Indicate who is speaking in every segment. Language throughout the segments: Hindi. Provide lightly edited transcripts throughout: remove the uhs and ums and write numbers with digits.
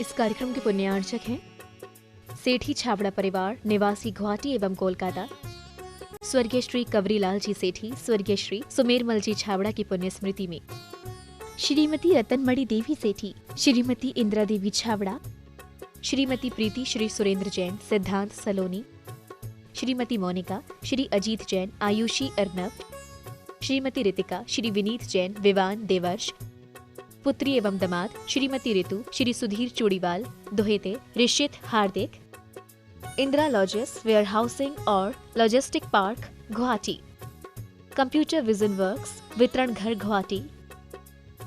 Speaker 1: इस कार्यक्रम के पुण्यार्चक हैं सेठी छाबड़ा परिवार, निवासी गुवाहाटी एवं कोलकाता। स्वर्गीय श्री कवरीलाल जी सेठी, स्वर्गीय श्री सुमेरमल जी छाबड़ा की पुण्य स्मृति में श्रीमती रतनमणि देवी सेठी, श्रीमती इंदिरा देवी छाबड़ा, श्रीमती प्रीति श्री सुरेंद्र जैन, सिद्धांत सलोनी, श्रीमती मोनिका, श्री अजीत जैन, आयुषी अर्नब, श्रीमती रितिका, श्री विनीत जैन, विवान देवर्ष, पुत्री एवं दमाद श्रीमती ऋतु, श्री सुधीर चूड़ीवाल, दोहेते ऋषित हार्दिक, इंदिरा लॉजेस, वेयर हाउसिंग और logistic park Guwahati, computer vision works, वितरण घर Guwahati,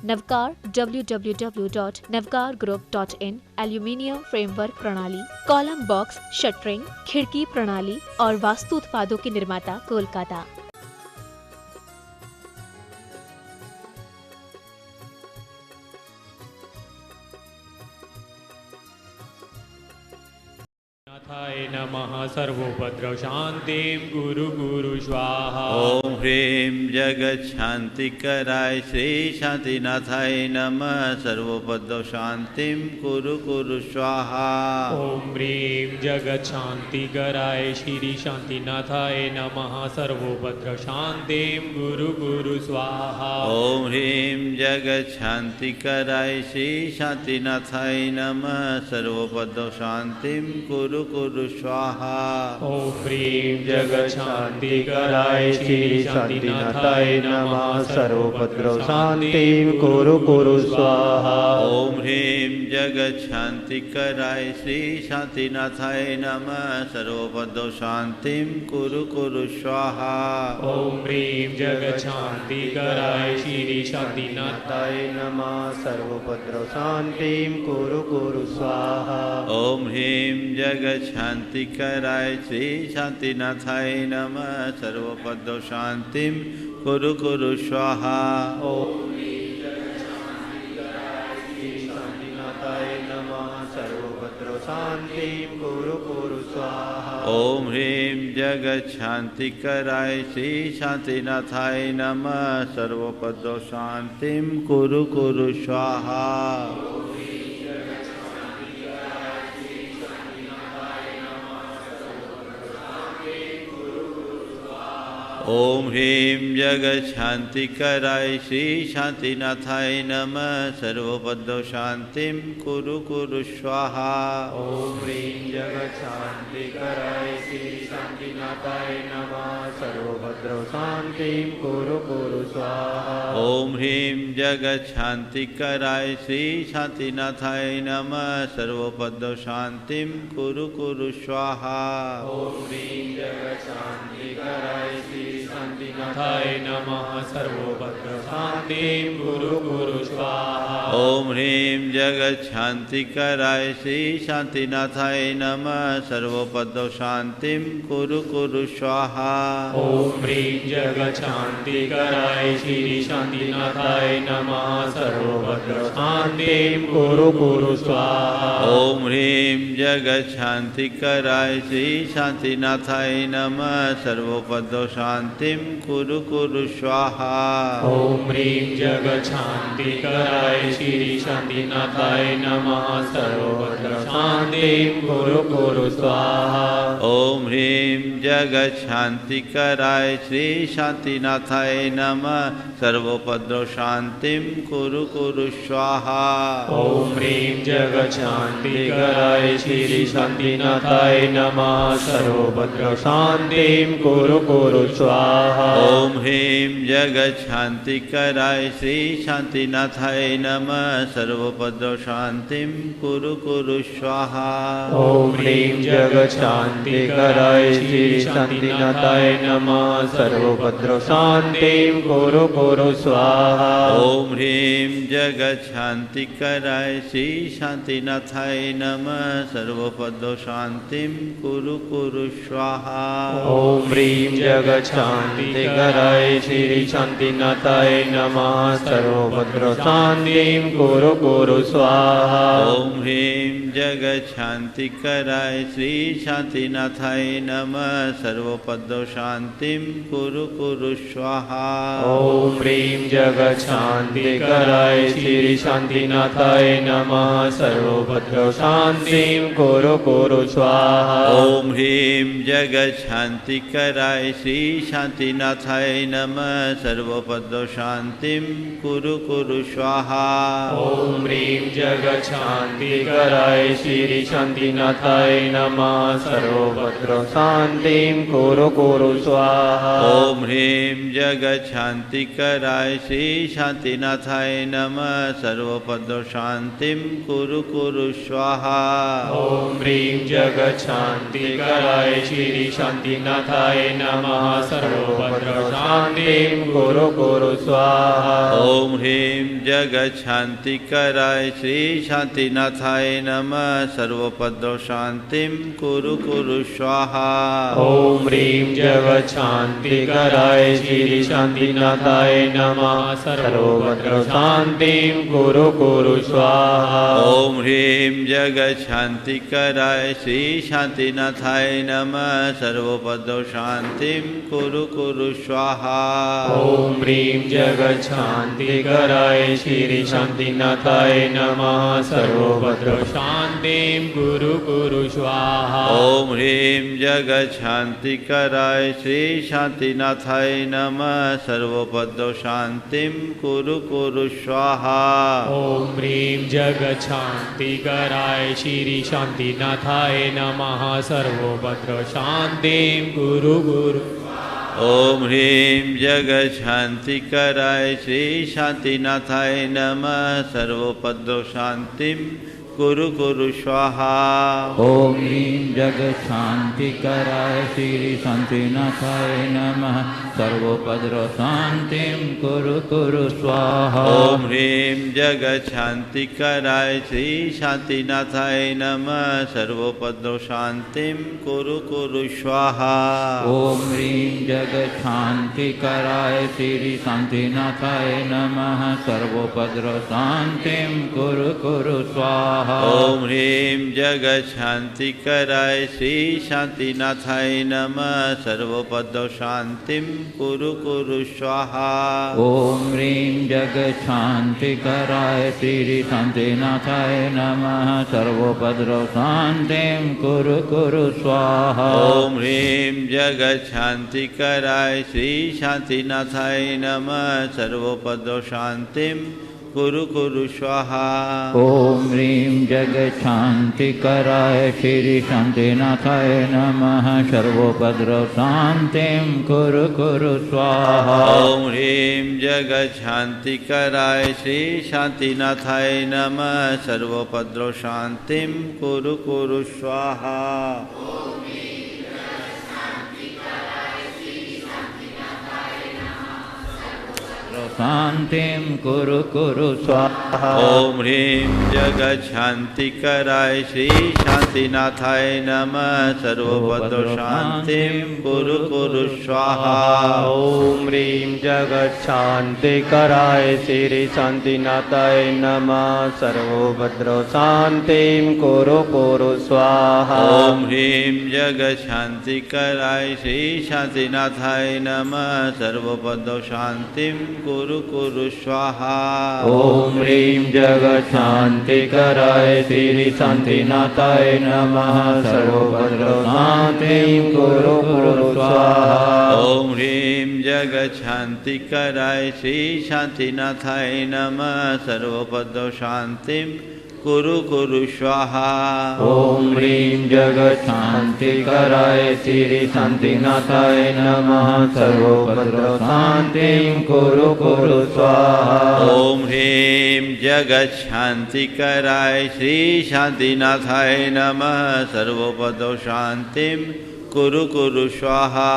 Speaker 1: Navkar www.navkargroup.in, aluminium framework प्रणाली, कॉलम बॉक्स शटरिंग, खिड़की प्रणाली और वास्तु उत्पादों के निर्माता कोलकाता।
Speaker 2: नाथाय नमः सर्वोपद्रव शांतिं गुरु गुरु स्वाहा।
Speaker 3: ओम ह्रीं जगत शांतिकराय श्री शांतिनाथाय नमः सर्वोपद्रव शांतिं कुरु कुरु स्वाहा।
Speaker 2: ओम ह्रीं जगत शांतिकराय श्री शांतिनाथाय नमः सर्वोपद्रव शांतिं गुरु गुरु स्वाहा।
Speaker 3: ओम ह्रीं जगत शांतिकराय श्री शांतिनाथाय नमः सर्वोपद्रव शांतिं कुरु कुरु स्वाहा।
Speaker 2: ओम ह्रीं जगत शांतिकराय श्री शांतिनाथाय नमः सर्वोपद्रव शांतिं कुरु कुरु स्वाहा।
Speaker 3: ओम ह्रीं जगत शांतिकराय श्री शांतिनाथाय नमः सर्वोपद्रव शांतिं कुरु कुरु स्वाहा।
Speaker 2: ओम ह्रीं जगत शांतिकराय श्री शांतिनाथाय नमः सर्वोपद्रव शांतिं कुरु कुरु स्वाहा।
Speaker 3: ओम ह्रीं जगत शांतिकराय श्री शांतिनाथाय नमः सर्वोपद्रव शांतिं कुरु कुरु स्वाहा।
Speaker 2: ओम ह्रीं जगत शांतिकराय श्री शांतिनाथाय नमः सर्वोपद्रव शांतिं कुरु कुरु स्वाहा।
Speaker 3: ओम ह्रीं जगत शांतिकराय श्री शांतिनाथाय नमः सर्वोपद्रव शांतिं कुरु कुरु स्वाहा। ओम ह्रीं जगत शांतिकराय श्री शांतिनाथाय नमः सर्वोपद्रव शांतिं कुरु कुरु स्वाहा।
Speaker 2: ओम ह्रीं जगत शांतिकराय श्री शांतिनाथाय नमः सर्वोपद्रव शांतिं कुरु कुरु स्वाहा।
Speaker 3: ओम ह्रीं जगत शांतिकराय श्री शांतिनाथाय नमः सर्वोपद्रव शांतिं कुरु कुरु स्वाहा।
Speaker 2: ओम ह्रीं जगत शांतिकराय श्री शांतिनाथाय नमः सर्वोपद्रव शांतिं कुरु कुरु स्वाहा।
Speaker 3: ओम ह्रीं जगत शांतिकराय श्री शांतिनाथाय नमः सर्वोपद्रव शांतिं कुरु कुरु स्वाहा।
Speaker 2: ओम ह्रीं जगत शांतिकराय श्री शांतिनाथाय नमः सर्वोपद्रव शांतिं कुरु कुरु स्वाहा।
Speaker 3: ओम ह्रीं जगत शांतिकराय श्री शांतिनाथाय नमः सर्वोपद्रव शांतिं कुरु कुरु स्वाहा।
Speaker 2: ओम ह्रीं जगत शांतिकराय श्री शांतिनाथाय नमः सर्वोपद्रव शांतिं कुरु कुरु स्वाहा।
Speaker 3: ओम ह्रीं जगत शांतिकराय श्री शांतिनाथाय नमः सर्वोपद्रव शांतिं कुरु कुरु स्वाहा।
Speaker 2: ओम ह्रीं जगत शांतिकराय श्री शांतिनाथाय नमः सर्वोपद्रव शांतिं कुरु कुरु स्वाहा।
Speaker 3: ओम ह्रीं जगत शांतिकराय श्री शांतिनाथाय नमः सर्वोपद्रव शांतिं कुरु कुरु स्वाहा।
Speaker 2: ओम ह्रीं जगत शांतिकराय श्री शांतिनाथाय नमः सर्वोपद्रव शांतिं कुरु कुरु स्वाहा।
Speaker 3: ओम ह्रीं जगत शांतिकराय श्री शांतिनाथाय नमः सर्वोपद्रव शांतिं कुरु कुरु स्वाहा।
Speaker 2: ओम ह्रीं जगत शांतिकराय श्री शांतिनाथाय नमः सर्वोपद्रव शांतिं कुरु कुरु स्वाहा।
Speaker 3: ओम ह्रीं जगच्छान्तिकराय श्री शान्तिनाथाय नमः सर्वोपद्रवशान्तिं कुरु कुरु स्वाहा।
Speaker 2: ओम ह्रीं जगच्छान्तिकराय श्री शान्तिनाथाय नमः सर्वोपद्रवशान्तिं कुरु कुरु स्वाहा।
Speaker 3: ओम ह्रीं जगच्छान्तिकराय श्री शान्तिनाथाय नमः सर्वोपद्रवशान्तिं कुरु कुरु स्वाहा।
Speaker 2: ओम ह्रीं जगच्छान्तिकराय श्री शान्तिनाथाय नमः सर्वोपद्रवशान्तिं कुरु कुरु स्वाहा।
Speaker 3: ओम ह्रीं जगच्छान्तिकराय श्री शान्तिनाथाय नमः सर्वोपद्रवशान्तिं कुरु कुरु स्वाहा।
Speaker 2: ओम ह्रीं जगच्छान्तिकराय श्री शान्तिनाथाय नमः सर्वोपद्रवशान्तिं कुरु कुरु स्वाहा।
Speaker 3: ओम ह्रीं जगच्छान्तिकराय श्री शान्तिनाथाय नमः सर्वोपद्रवशान्तिं कुरु कुरु स्वाहा।
Speaker 2: ओम ह्रीं जगच्छान्तिकराय श्री शान्तिनाथाय नमः सर्वोपद्रवशान्तिं कुरु कुरु स्वाहा।
Speaker 3: ओम ह्रीं जगच्छान्तिकराय श्री शान्तिनाथाय नमः सर्वोपद्रवशान्तिं कुरु कुरु स्वाहा।
Speaker 2: ओम ह्रीं जगच्छान्तिकराय श्री शान्तिनाथाय नमः सर्वोपद्रवशान्तिं कुरु कुरु स्वाहा।
Speaker 3: ओम ह्रीं जगच्छान्तिकराय श्री शान्तिनाथाय नमः सर्वोपद्रवशान्तिं कुरु कुरु स्वाहा।
Speaker 2: ओम ह्रीं जगच्छान्तिकराय श्री शान्तिनाथाय नमः सर्वोपद्रवशान्तिं कुरु कुरु।
Speaker 3: ओम ह्रीं जगच्छान्तिकराय श्री शान्तिनाथाय नमः सर्वोपद्रवशान्तिं कुरु कुरु स्वाहा।
Speaker 4: ओम ह्रीं जगच्छान्तिकराय श्री शान्तिनाथाय नमः सर्वोपद्रवशान्तिं कुरु कुरु स्वाहा।
Speaker 3: ओम ह्रीं जगच्छान्तिकराय श्री शान्तिनाथाय नमः सर्वोपद्रवशान्तिं कुरु कुरु स्वाहा।
Speaker 4: ओम ह्रीं जगच्छान्तिकराय श्री शान्तिनाथाय नमः सर्वोपद्रवशान्तिं कुरु कुरु स्वाहा।
Speaker 3: ओम ह्रीं जगच्छान्तिकराय श्री शान्तिनाथाय नमः सर्वोपद्रवशान्तिं कुरु कुरु स्वाहा।
Speaker 4: ओम ह्रीं जगच्छान्तिकराय श्री शान्तिनाथाय नमः सर्वोपद्रवशान्तिं कुरु कुरु स्वाहा।
Speaker 3: ओम ह्रीं जगच्छान्तिकराय श्री शान्तिनाथाय नमः सर्वोपद्रवशान्तिं कुरु कुरु स्वाहा।
Speaker 4: ओम ह्रीं जगच्छान्तिकराय श्री शान्तिनाथाय नमः सर्वोपद्रवशान्तिं कुरु कुरु स्वाहा।
Speaker 3: ओम ह्रीं जगच्छान्तिकराय श्री शान्तिनाथाय नमः सर्वोपद्रवशान्तिं कुरु कुरु स्वाहा।
Speaker 4: शान्तिं कुरु कुरु स्वाहा।
Speaker 3: ओम ह्रीं जगच्छान्तिकराय श्री शान्तिनाथाय नमः सर्वोपद्रवशान्तिं कुरु कुरु स्वाहा।
Speaker 2: ओम ह्रीं जगच्छान्तिकराय श्री शान्तिनाथाय नमः सर्वोपद्रवशान्तिं कुरु कुरु स्वाहा।
Speaker 3: ओम ह्रीं जगच्छान्तिकराय श्री शान्तिनाथाय नमः सर्वोपद्रवशान्तिं कुरु कुरु स्वाहा।
Speaker 4: ओम ह्रीं जगच्छान्तिकराय श्री शान्तिनाथाय नमः सर्वोपद्रवशान्तिं कुरु कुरु स्वाहा।
Speaker 3: ओम ह्रीं जगच्छान्तिकराय श्री शान्तिनाथाय नमः सर्वोपद्रवशान्तिं कुरु कुरु स्वाहा।
Speaker 4: ओम ह्रीं जगच्छान्तिकराय श्री शान्तिनाथाय नमः सर्वोपद्रवशान्तिं कुरु कुरु स्वाहा।
Speaker 3: ओम ह्रीं जगच्छान्तिकराय श्री शान्तिनाथाय नमः सर्वोपद्रवशान्तिं कुरु कुरु स्वाहा।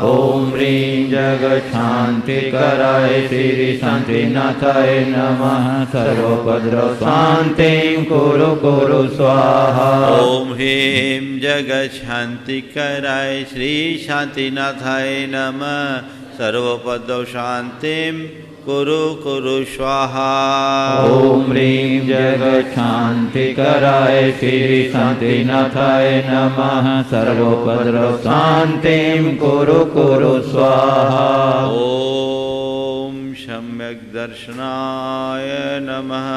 Speaker 4: ओम ह्रीं जगच्छान्तिकराय श्री शान्तिनाथाय नमः सर्वोपद्रवशान्तिं कुरु कुरु स्वाहा।
Speaker 3: ओम ह्रीं जगच्छान्तिकराय श्री शान्तिनाथाय नमः सर्वोपद्रवशान्तिं कुरु कुरु स्वाहा।
Speaker 4: ओम ह्रीं जगच्छान्तिकराय श्री शान्तिनाथाय नमः। सर्वोपद्रव शान्तिं कुरु कुरु स्वाहा।
Speaker 3: ओम सम्यक् दर्शनाय नमः।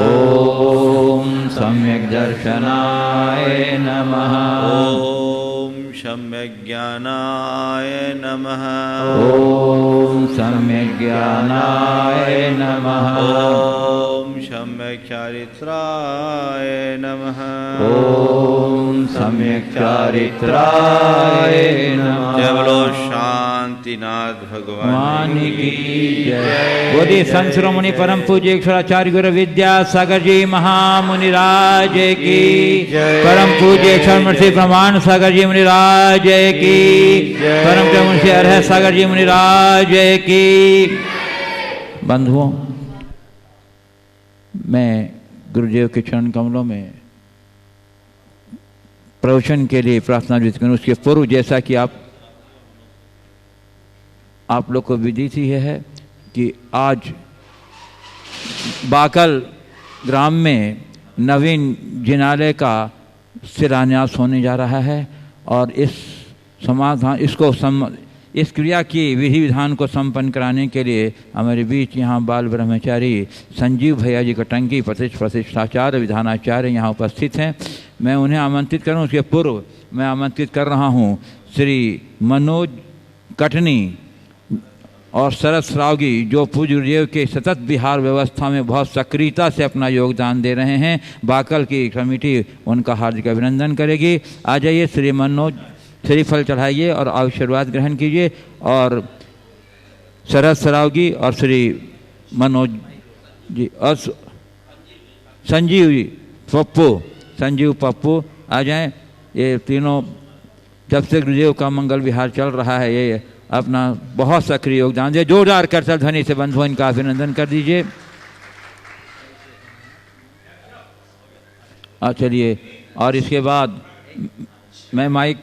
Speaker 4: ओम सम्यक् दर्शनाय नमः।
Speaker 3: ओम सम्यक् ज्ञानाय नमः।
Speaker 4: ओम सम्यक् ज्ञानाय नमः।
Speaker 3: ओम सम्यक् चारित्राय नमः।
Speaker 4: ओम सम्यक् चारित्राय नमः।
Speaker 3: जय बोलो शांतिनाथ भगवान
Speaker 4: की जय।
Speaker 5: बोधि संत शिरोमणि परम पूज्य अक्षराचार्य गुरु विद्यासागर जी महामुनिराज की परम पूज्य अक्षर प्रमाण सागर जी मुनिराज की परम मुंशी अरह सागर जी मुनिराज की। बंधुओं, मैं गुरुदेव के चरण कमलों में प्रवचन के लिए प्रार्थना व्यक्त करूं। उसके पूर्व जैसा कि आप लोग को विदित ही है कि आज बाकल ग्राम में नवीन जिनालय का शिलान्यास होने जा रहा है और इस इस क्रिया की विधि विधान को संपन्न कराने के लिए हमारे बीच यहाँ बाल ब्रह्मचारी संजीव भैया जी कटंगी प्रतिष्ठाचार्य विधानाचार्य यहाँ उपस्थित हैं। मैं उन्हें आमंत्रित करूँ। उसके पूर्व मैं आमंत्रित कर रहा हूँ श्री मनोज कटनी और शरद श्रावगी, जो पूज्य गुरुदेव के सतत बिहार व्यवस्था में बहुत सक्रियता से अपना योगदान दे रहे हैं। बाकल की कमेटी उनका हार्दिक अभिनंदन करेगी। आ जाइए, श्री मनोज श्रीफल चढ़ाइए और आशीर्वाद ग्रहण कीजिए। और शरद श्रावगी और श्री मनोज जी और संजीव पप्पू आ जाएं। ये तीनों जब से गुरुदेव का मंगल विहार चल रहा है ये अपना बहुत सक्रिय योगदान दे। जोरदार करतल ध्वनि से बंधुओं इनका अभिनंदन कर दीजिए। चलिए, और इसके बाद मैं माइक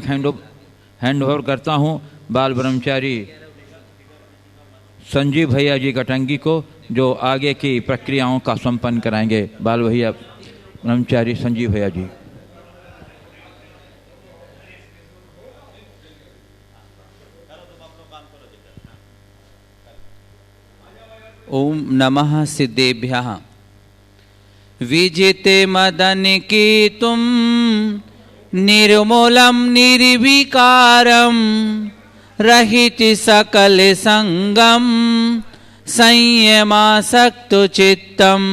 Speaker 5: हैंड ओवर करता हूँ बाल ब्रह्मचारी संजीव भैया जी कटंगी को, जो आगे की प्रक्रियाओं का संपन्न कराएंगे। बाल भैया ब्रह्मचारी संजीव भैया जी।
Speaker 6: ओम नमः सिद्धेभ्यः। विजिते मदन की तुम निर्मूलम निर्विकारम रहित सकल संगम संयमासक्त चित्तम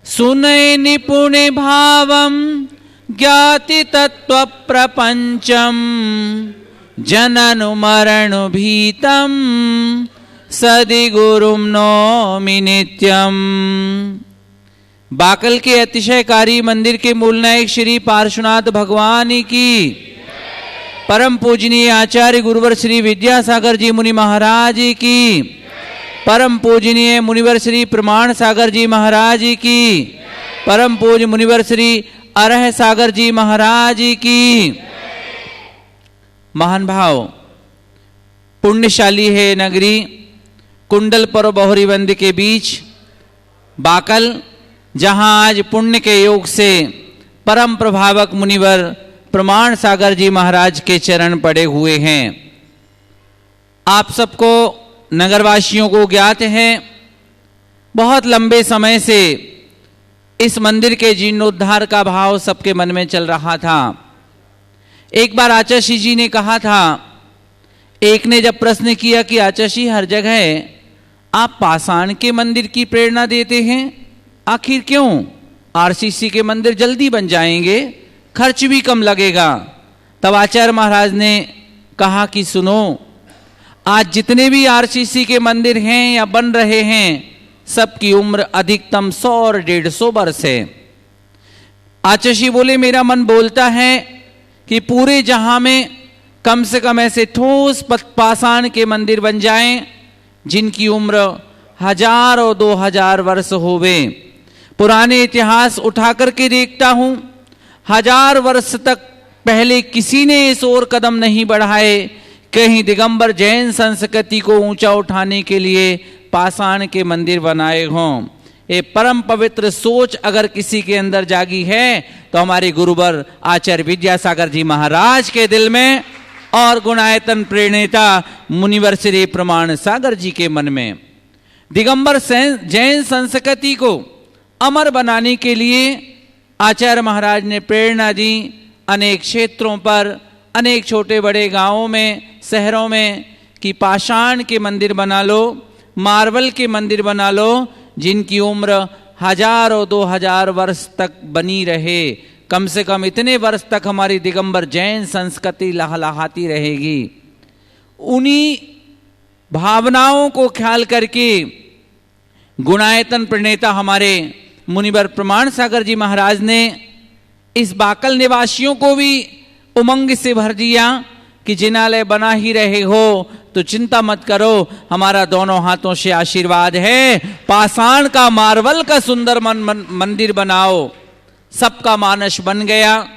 Speaker 6: सुनय निपुण भावम ज्ञाति तत्व प्रपंचम जनन मरण भीतम सदि गुरुम नौमि नित्यम। बाकल के अतिशयकारी मंदिर के मूल नायक श्री पार्श्वनाथ भगवान की, परम पूजनीय आचार्य गुरुवर श्री विद्यासागर जी मुनि महाराज की, परम पूजनीय मुनिवर श्री प्रमाण सागर जी महाराज की, परम पूज्य मुनिवर श्री अरह सागर जी महाराज की। महान भाव, पुण्यशाली है नगरी कुंडलपुर और बहुरीबंद के बीच बाकल, जहां आज पुण्य के योग से परम प्रभावक मुनिवर प्रमाण सागर जी महाराज के चरण पड़े हुए हैं। आप सबको नगरवासियों को ज्ञात है, बहुत लंबे समय से इस मंदिर के जीर्णोद्धार का भाव सबके मन में चल रहा था। एक बार आचार्य जी ने कहा था, एक ने जब प्रश्न किया कि आचार्य हर जगह आप पाषाण के मंदिर की प्रेरणा देते हैं, आखिर क्यों? आरसीसी के मंदिर जल्दी बन जाएंगे, खर्च भी कम लगेगा। तब आचार्य महाराज ने कहा कि सुनो, आज जितने भी आरसीसी के मंदिर हैं या बन रहे हैं, सबकी उम्र अधिकतम 100 और 150 वर्ष है। आचार्य बोले, मेरा मन बोलता है कि पूरे जहां में कम से कम ऐसे ठोस पाषाण के मंदिर बन जाएं जिनकी उम्र 1000 और 2000 वर्ष होवे। पुराने इतिहास उठा करके देखता हूं, 1000 वर्ष तक पहले किसी ने इस ओर कदम नहीं बढ़ाए कहीं दिगंबर जैन संस्कृति को ऊंचा उठाने के लिए पाषाण के मंदिर बनाए हों। ये परम पवित्र सोच अगर किसी के अंदर जागी है तो हमारे गुरुवर आचार्य विद्यासागर जी महाराज के दिल में और गुणायतन प्रेरणेता मुनिवर श्री प्रमाण सागर जी के मन में दिगंबर जैन संस्कृति को अमर बनाने के लिए आचार्य महाराज ने प्रेरणा दी। अनेक क्षेत्रों पर, अनेक छोटे बड़े गांवों में, शहरों में कि पाषाण के मंदिर बना लो, मार्बल के मंदिर बना लो, जिनकी उम्र 1000 और 2000 वर्ष तक बनी रहे। कम से कम इतने वर्ष तक हमारी दिगंबर जैन संस्कृति लहलहाती रहेगी। उन्हीं भावनाओं को ख्याल करके गुणायतन प्रणेता हमारे मुनिवर प्रमाण सागर जी महाराज ने इस बाकल निवासियों को भी उमंग से भर दिया कि जिनालय बना ही रहे हो तो चिंता मत करो, हमारा दोनों हाथों से आशीर्वाद है, पाषाण का मार्बल का सुंदर मंदिर बनाओ। सबका मानस बन गया।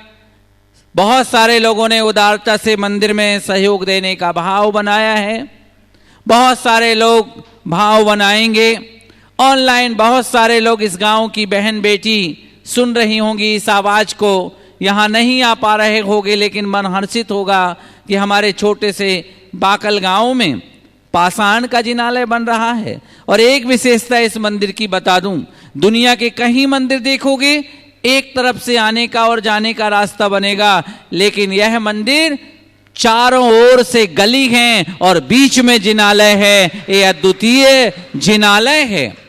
Speaker 6: बहुत सारे लोगों ने उदारता से मंदिर में सहयोग देने का भाव बनाया है। बहुत सारे लोग भाव बनाएंगे। ऑनलाइन बहुत सारे लोग इस गांव की बहन बेटी सुन रही होंगी इस आवाज को, यहाँ नहीं आ पा रहे होंगे, लेकिन मन हर्षित होगा कि हमारे छोटे से बाकल गांव में पाषाण का जिनालय बन रहा है। और एक विशेषता इस मंदिर की बता दूं, दुनिया के कहीं मंदिर देखोगे एक तरफ से आने का और जाने का रास्ता बनेगा, लेकिन यह मंदिर चारों ओर से गली हैं और बीच में जिनालय है। ये अद्वितीय जिनालय है।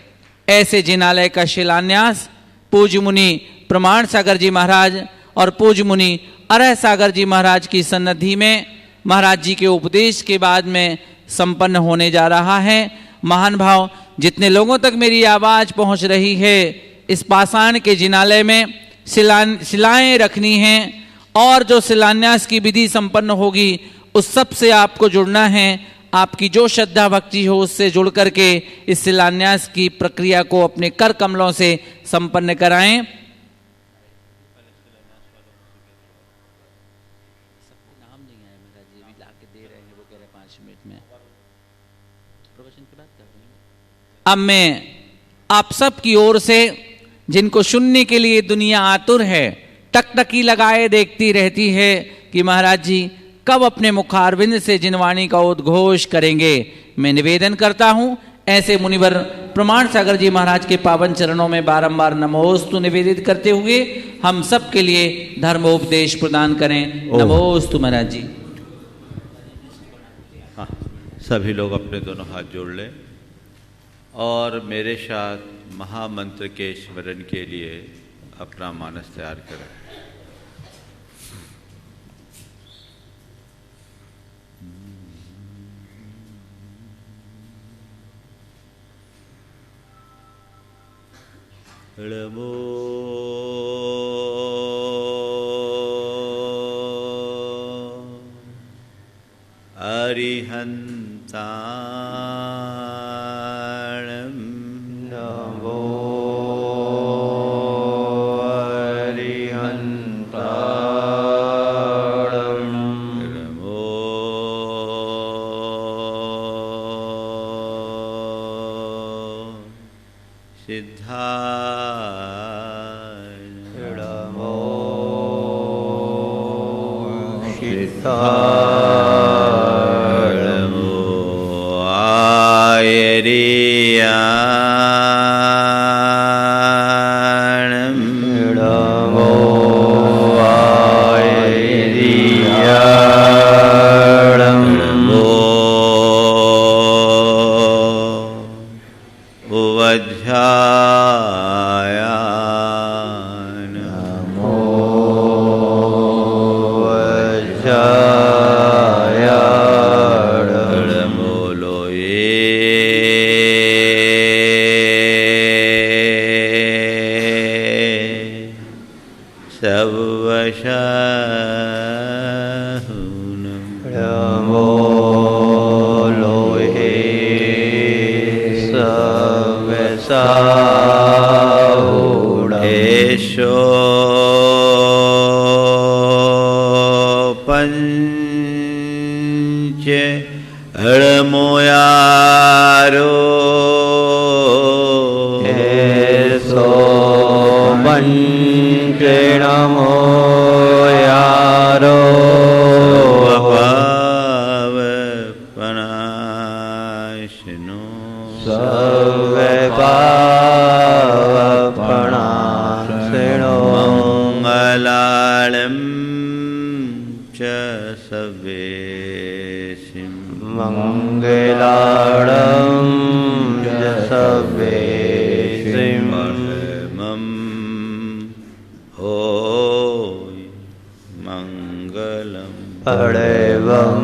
Speaker 6: ऐसे जिनालय का शिलान्यास पूज्य मुनि प्रमाण सागर जी महाराज और पूज्य मुनि अरह सागर जी महाराज की सन्निधि में महाराज जी के उपदेश के बाद में संपन्न होने जा रहा है। महान भाव, जितने लोगों तक मेरी आवाज पहुंच रही है, इस पाषाण के जिनालय में शिलाएं रखनी हैं और जो शिलान्यास की विधि संपन्न होगी उस सब से आपको जुड़ना है। आपकी जो श्रद्धा भक्ति हो उससे जुड़ करके इस शिलान्यास की प्रक्रिया को अपने कर कमलों से संपन्न कराएं। अब मैं आप सब की ओर से, जिनको सुनने के लिए दुनिया आतुर है, टकटकी लगाए देखती रहती है कि महाराज जी कब अपने मुखारविंद से जिनवाणी का उद्घोष करेंगे, मैं निवेदन करता हूं ऐसे मुनिवर प्रमाण सागर जी महाराज के पावन चरणों में बारंबार नमोस्तु निवेदित करते हुए हम सब के लिए धर्मोपदेश प्रदान करें। नमोस्तु महाराज जी।
Speaker 3: हाँ, सभी लोग अपने दोनों हाथ जोड़ लें और मेरे साथ महामंत्र के स्मरण के लिए अपना मानस तैयार करें। नमो अरिहंताणं
Speaker 2: नमो अरिहंताणं
Speaker 3: नमो सिद्धाय
Speaker 2: नमो
Speaker 3: सिद्धाय नमो आयर्याणं
Speaker 2: नमो आयर्याणं
Speaker 3: नमो उवध्याय
Speaker 2: नमो वज्राय
Speaker 3: नमो लोये सर्वशहुनं
Speaker 2: नमो लोहे सर्वसाहुणम्
Speaker 3: एषो पञ्च यारो
Speaker 2: सो वंचेण मो यारो
Speaker 3: पावपनाशिनो
Speaker 2: सर्वपावपनाशिनो
Speaker 3: मंगलालम च सवेशिं
Speaker 2: मंगलालम च सवेशिं
Speaker 3: परमं होय मंगलम
Speaker 2: परमं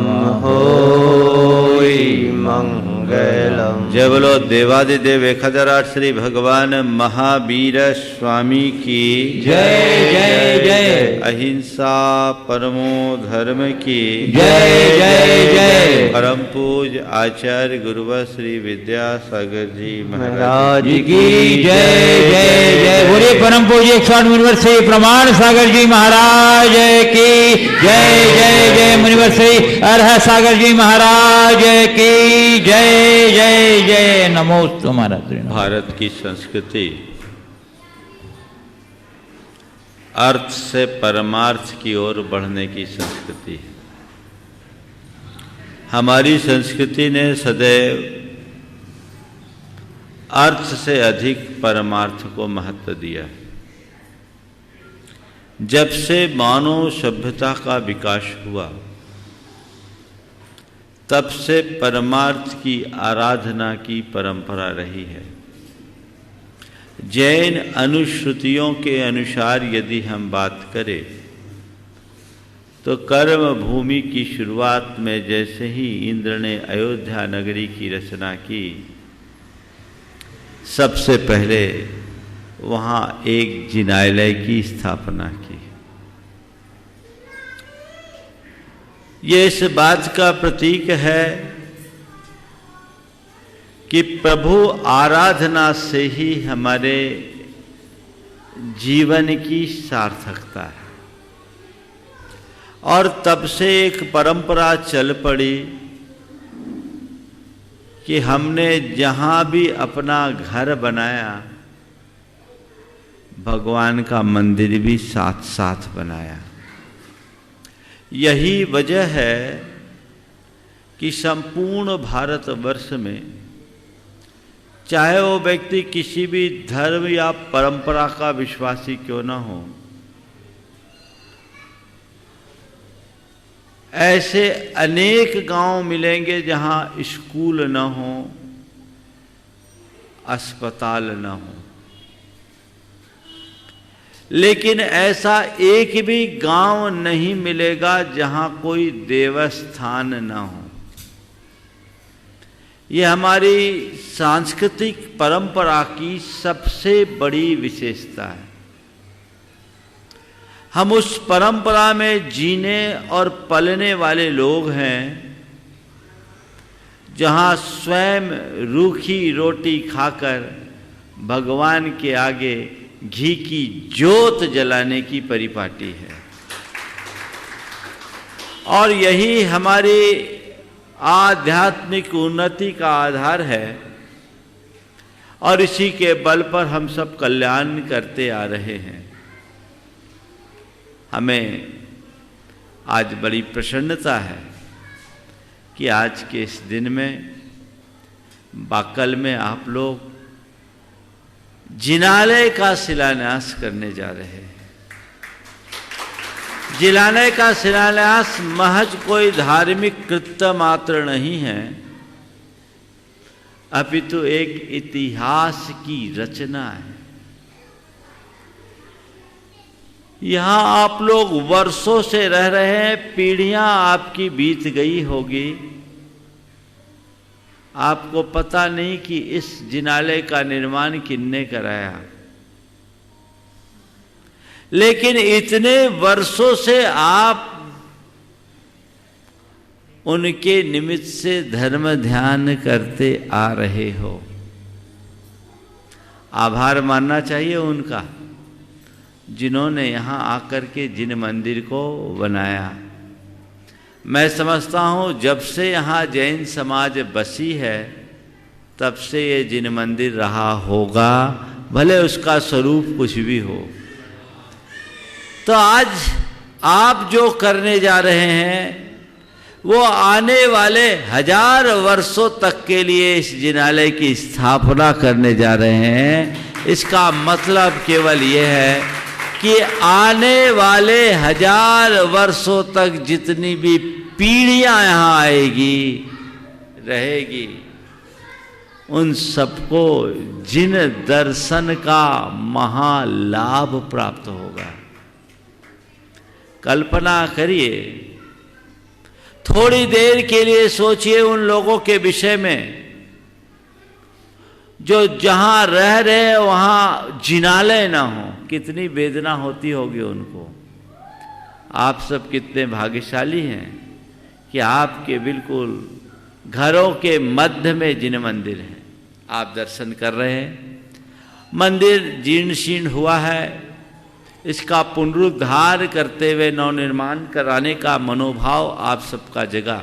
Speaker 2: होय मंगलम।
Speaker 3: जय बोलो देवादिदेव एकहजार श्री भगवान महावीर स्वामी की
Speaker 5: जय जय जय
Speaker 3: अहिंसा परमो धर्म की
Speaker 5: जय जय जय
Speaker 3: परम पूज आचार्य गुरुवर श्री विद्यासागर जी महाराज
Speaker 2: महाराज
Speaker 5: जी की जय जय जय। बोले परम पूज्य 108 मुनिवर श्री प्रमाण सागर जी महाराज की जय जय जय। मुनिवर श्री अरहत सागर जी महाराज की जय जय जय। नमोस्तु महाराज।
Speaker 3: भारत की संस्कृति अर्थ से परमार्थ की ओर बढ़ने की संस्कृति है। हमारी संस्कृति ने सदैव अर्थ से अधिक परमार्थ को महत्व दिया है। जब से मानव सभ्यता का विकास हुआ तब से परमार्थ की आराधना की परंपरा रही है। जैन अनुश्रुतियों के अनुसार यदि हम बात करें तो कर्म भूमि की शुरुआत में जैसे ही इंद्र ने अयोध्या नगरी की रचना की, सबसे पहले वहाँ एक जिनालय की स्थापना की। ये इस बात का प्रतीक है कि प्रभु आराधना से ही हमारे जीवन की सार्थकता है। और तब से एक परंपरा चल पड़ी कि हमने जहाँ भी अपना घर बनाया भगवान का मंदिर भी साथ साथ बनाया। यही वजह है कि संपूर्ण भारतवर्ष में चाहे वो व्यक्ति किसी भी धर्म या परंपरा का विश्वासी क्यों न हो, ऐसे अनेक गांव मिलेंगे जहां स्कूल न हो, अस्पताल न हो, लेकिन ऐसा एक भी गांव नहीं मिलेगा जहां कोई देवस्थान न हो। ये हमारी सांस्कृतिक परंपरा की सबसे बड़ी विशेषता है। हम उस परंपरा में जीने और पलने वाले लोग हैं जहां स्वयं रूखी रोटी खाकर भगवान के आगे घी की जोत जलाने की परिपाटी है। और यही हमारी आध्यात्मिक उन्नति का आधार है और इसी के बल पर हम सब कल्याण करते आ रहे हैं। हमें आज बड़ी प्रसन्नता है कि आज के इस दिन में बाकल में आप लोग जिनालय का शिलान्यास करने जा रहे हैं। जिनालय का शिलान्यास महज कोई धार्मिक कृत्य मात्र नहीं है, अपितु एक इतिहास की रचना है। यहां आप लोग वर्षों से रह रहे हैं, पीढ़ियां आपकी बीत गई होगी, आपको पता नहीं कि इस जिनालय का निर्माण किसने कराया, लेकिन इतने वर्षों से आप उनके निमित्त से धर्म ध्यान करते आ रहे हो। आभार मानना चाहिए उनका, जिन्होंने यहाँ आकर के जिन मंदिर को बनाया। मैं समझता हूँ जब से यहाँ जैन समाज बसी है तब से ये जिन मंदिर रहा होगा, भले उसका स्वरूप कुछ भी हो। तो आज आप जो करने जा रहे हैं वो आने वाले 1000 वर्षों तक के लिए इस जिनालय की स्थापना करने जा रहे हैं। इसका मतलब केवल ये है कि आने वाले 1000 वर्षों तक जितनी भी पीढ़ियां यहाँ आएगी रहेगी, उन सबको जिन दर्शन का महालाभ प्राप्त होगा। कल्पना करिए, थोड़ी देर के लिए सोचिए उन लोगों के विषय में जो जहां रह रहे वहां जिनालय ना हो, कितनी वेदना होती होगी उनको। आप सब कितने भाग्यशाली हैं कि आपके बिल्कुल घरों के मध्य में जिन मंदिर हैं, आप दर्शन कर रहे हैं। मंदिर जीर्ण शीर्ण हुआ है, इसका पुनरुद्धार करते हुए नवनिर्माण कराने का मनोभाव आप सबका जगा।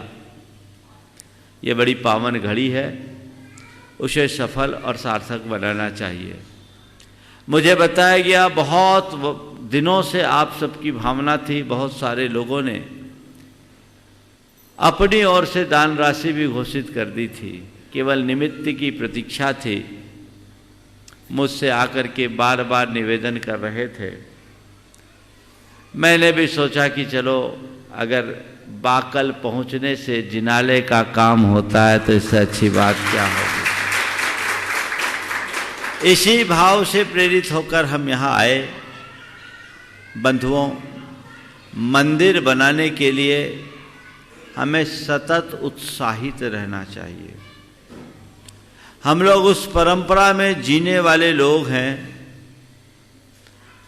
Speaker 3: ये बड़ी पावन घड़ी है, उसे सफल और सार्थक बनाना चाहिए। मुझे बताया गया बहुत दिनों से आप सबकी भावना थी, बहुत सारे लोगों ने अपनी ओर से दान राशि भी घोषित कर दी थी, केवल निमित्त की प्रतीक्षा थी। मुझसे आकर के बार बार निवेदन कर रहे थे। मैंने भी सोचा कि चलो अगर बाकल पहुंचने से जिनालय का काम होता है तो इससे अच्छी बात क्या होगी। इसी भाव से प्रेरित होकर हम यहाँ आए। बंधुओं, मंदिर बनाने के लिए हमें सतत उत्साहित रहना चाहिए। हम लोग उस परंपरा में जीने वाले लोग हैं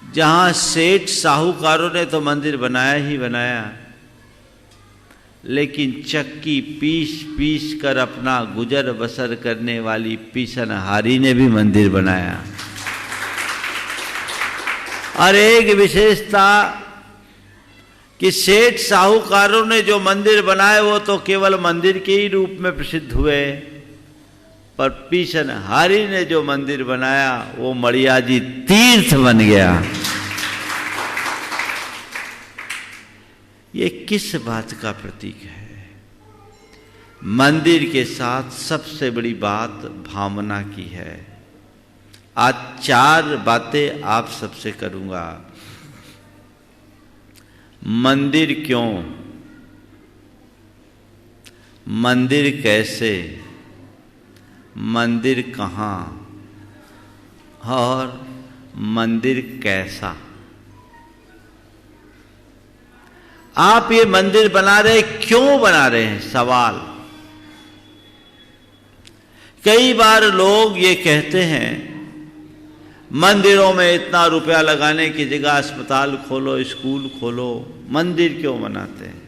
Speaker 3: जहां सेठ साहूकारों ने तो मंदिर बनाया ही बनाया, लेकिन चक्की पीस पीस कर अपना गुजर बसर करने वाली पीसनहारी ने भी मंदिर बनाया। और एक विशेषता कि सेठ साहूकारों ने जो मंदिर बनाए वो तो केवल मंदिर के ही रूप में प्रसिद्ध हुए, पर पीसनहारी ने जो मंदिर बनाया वो मड़ियाजी तीर्थ बन गया। ये किस बात का प्रतीक है? मंदिर के साथ सबसे बड़ी बात भावना की है। आज 4 बातें आप सबसे करूंगा। मंदिर क्यों, मंदिर कैसे, मंदिर कहाँ और मंदिर कैसा। आप ये मंदिर बना रहे, क्यों बना रहे हैं? सवाल। कई बार लोग ये कहते हैं मंदिरों में इतना रुपया लगाने की जगह अस्पताल खोलो, स्कूल खोलो, मंदिर क्यों बनाते हैं?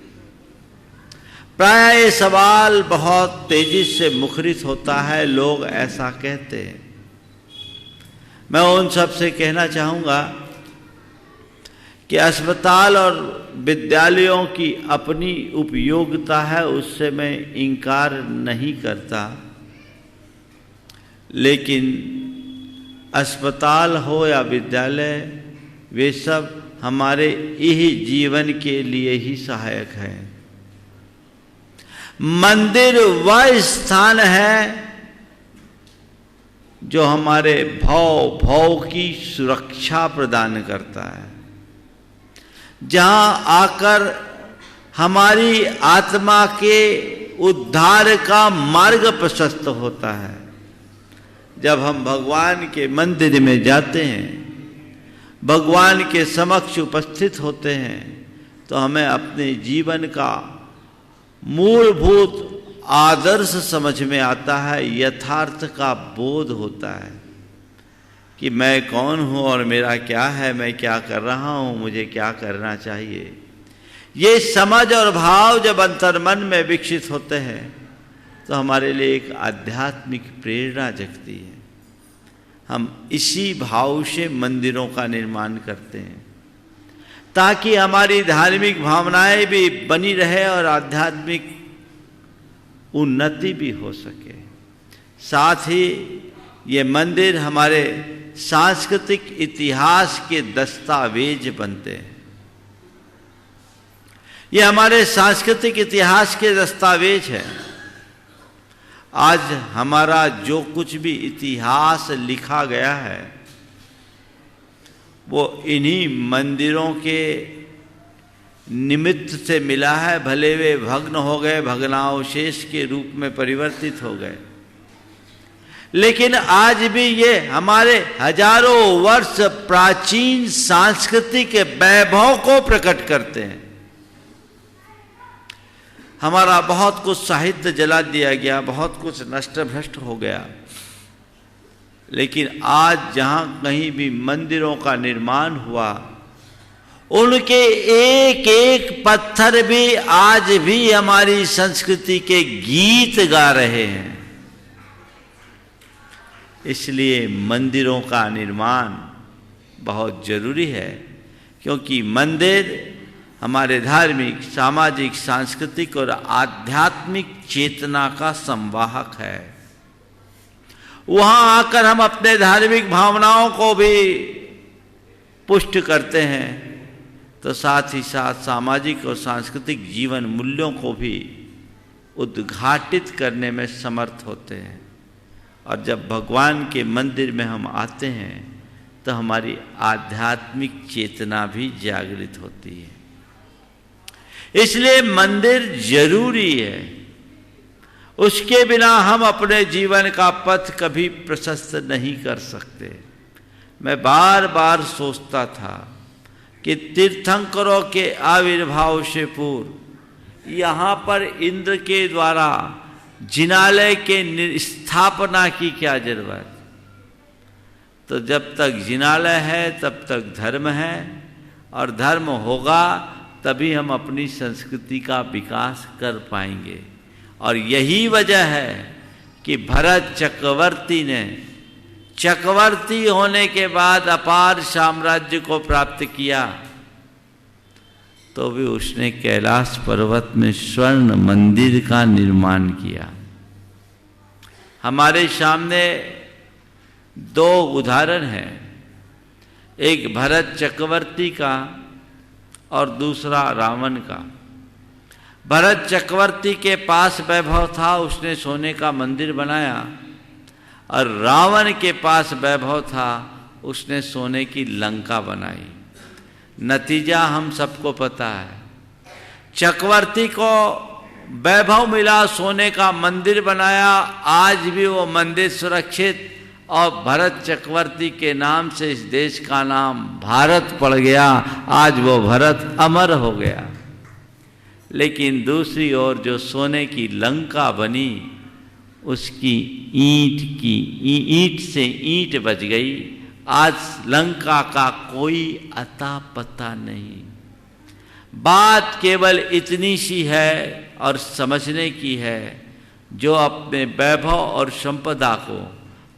Speaker 3: प्राय ये सवाल बहुत तेजी से मुखरित होता है, लोग ऐसा कहते हैं। मैं उन सब से कहना चाहूँगा कि अस्पताल और विद्यालयों की अपनी उपयोगिता है, उससे मैं इनकार नहीं करता, लेकिन अस्पताल हो या विद्यालय, वे सब हमारे यही जीवन के लिए ही सहायक हैं। मंदिर वह स्थान है जो हमारे भव की सुरक्षा प्रदान करता है, जहां आकर हमारी आत्मा के उद्धार का मार्ग प्रशस्त होता है। जब हम भगवान के मंदिर में जाते हैं, भगवान के समक्ष उपस्थित होते हैं, तो हमें अपने जीवन का मूलभूत आदर्श समझ में आता है, यथार्थ का बोध होता है कि मैं कौन हूँ और मेरा क्या है, मैं क्या कर रहा हूँ, मुझे क्या करना चाहिए। ये समझ और भाव जब अंतर्मन में विकसित होते हैं तो हमारे लिए एक आध्यात्मिक प्रेरणा जगती है। हम इसी भाव से मंदिरों का निर्माण करते हैं ताकि हमारी धार्मिक भावनाएं भी बनी रहे और आध्यात्मिक उन्नति भी हो सके। साथ ही ये मंदिर हमारे सांस्कृतिक इतिहास के दस्तावेज बनते हैं। ये हमारे सांस्कृतिक इतिहास के दस्तावेज है। आज हमारा जो कुछ भी इतिहास लिखा गया है वो इन्हीं मंदिरों के निमित्त से मिला है। भले वे भग्न हो गए, भग्नावशेष के रूप में परिवर्तित हो गए, लेकिन आज भी ये हमारे हजारों वर्ष प्राचीन सांस्कृतिक वैभव को प्रकट करते हैं। हमारा बहुत कुछ साहित्य जला दिया गया, बहुत कुछ नष्ट भ्रष्ट हो गया, लेकिन आज जहां कहीं भी मंदिरों का निर्माण हुआ, उनके एक एक पत्थर भी आज भी हमारी संस्कृति के गीत गा रहे हैं। इसलिए मंदिरों का निर्माण बहुत जरूरी है, क्योंकि मंदिर हमारे धार्मिक, सामाजिक, सांस्कृतिक और आध्यात्मिक चेतना का संवाहक है। वहां आकर हम अपने धार्मिक भावनाओं को भी पुष्ट करते हैं, तो साथ ही साथ सामाजिक और सांस्कृतिक जीवन मूल्यों को भी उद्घाटित करने में समर्थ होते हैं। और जब भगवान के मंदिर में हम आते हैं तो हमारी आध्यात्मिक चेतना भी जागृत होती है। इसलिए मंदिर जरूरी है। उसके बिना हम अपने जीवन का पथ कभी प्रशस्त नहीं कर सकते। मैं बार बार सोचता था कि तीर्थंकरों के आविर्भाव से पूर्व यहाँ पर इंद्र के द्वारा जिनालय के स्थापना की क्या जरूरत। तो जब तक जिनालय है तब तक धर्म है, और धर्म होगा तभी हम अपनी संस्कृति का विकास कर पाएंगे। और यही वजह है कि भरत चक्रवर्ती ने चक्रवर्ती होने के बाद अपार साम्राज्य को प्राप्त किया, तो भी उसने कैलाश पर्वत में स्वर्ण मंदिर का निर्माण किया। हमारे सामने दो उदाहरण हैं, एक भरत चक्रवर्ती का और दूसरा रावण का। भरत चक्रवर्ती के पास वैभव था, उसने सोने का मंदिर बनाया, और रावण के पास वैभव था, उसने सोने की लंका बनाई। नतीजा हम सबको पता है। चक्रवर्ती को वैभव मिला, सोने का मंदिर बनाया, आज भी वो मंदिर सुरक्षित, और भरत चक्रवर्ती के नाम से इस देश का नाम भारत पड़ गया। आज वो भरत अमर हो गया। लेकिन दूसरी ओर जो सोने की लंका बनी, उसकी ईंट से ईंट बच गई। आज लंका का कोई अता पता नहीं। बात केवल इतनी सी है और समझने की है, जो अपने वैभव और संपदा को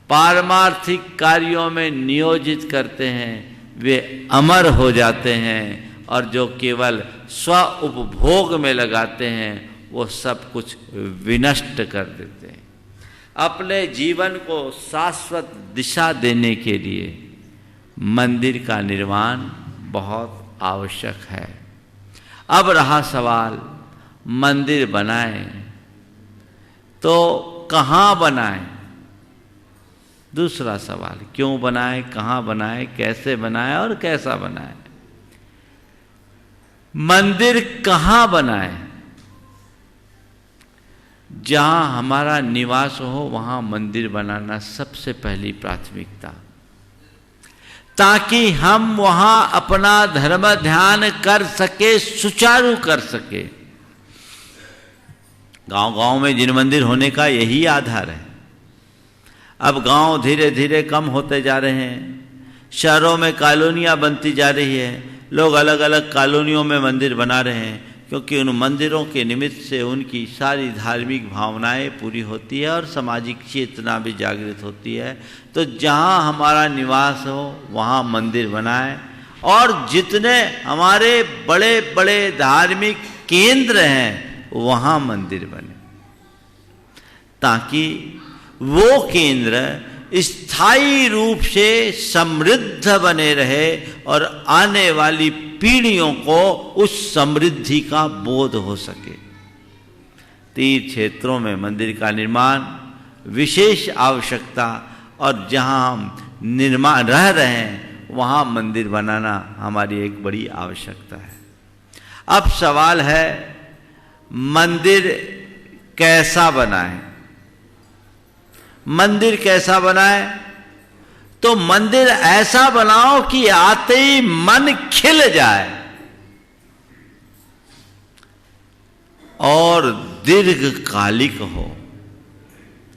Speaker 3: पारमार्थिक कार्यों में नियोजित करते हैं वे अमर हो जाते हैं, और जो केवल स्व उपभोग में लगाते हैं वो सब कुछ विनष्ट कर देते हैं। अपने जीवन को शाश्वत दिशा देने के लिए मंदिर का निर्माण बहुत आवश्यक है। अब रहा सवाल, मंदिर बनाएं तो कहाँ बनाएं? दूसरा सवाल, क्यों बनाएं, कहाँ बनाएं, कैसे बनाएं और कैसा बनाएं? मंदिर कहाँ बनाएं? जहां हमारा निवास हो वहां मंदिर बनाना सबसे पहली प्राथमिकता, ताकि हम वहां अपना धर्म ध्यान कर सके, सुचारू कर सके। गांव-गांव में जिन मंदिर होने का यही आधार है। अब गांव धीरे धीरे कम होते जा रहे हैं, शहरों में कॉलोनियां बनती जा रही है, लोग अलग अलग कॉलोनियों में मंदिर बना रहे हैं, क्योंकि उन मंदिरों के निमित्त से उनकी सारी धार्मिक भावनाएं पूरी होती है और सामाजिक चेतना भी जागृत होती है। तो जहां हमारा निवास हो वहां मंदिर बनाएं, और जितने हमारे बड़े बड़े धार्मिक केंद्र हैं वहां मंदिर बने, ताकि वो केंद्र स्थायी रूप से समृद्ध बने रहे और आने वाली पीढ़ियों को उस समृद्धि का बोध हो सके। तीर्थ क्षेत्रों में मंदिर का निर्माण विशेष आवश्यकता, और जहाँ हम निर्माण रह रहे हैं वहाँ मंदिर बनाना हमारी एक बड़ी आवश्यकता है। अब सवाल है, मंदिर कैसा बनाएं? मंदिर कैसा बनाएं? तो मंदिर ऐसा बनाओ कि आते ही मन खिल जाए और दीर्घकालिक हो,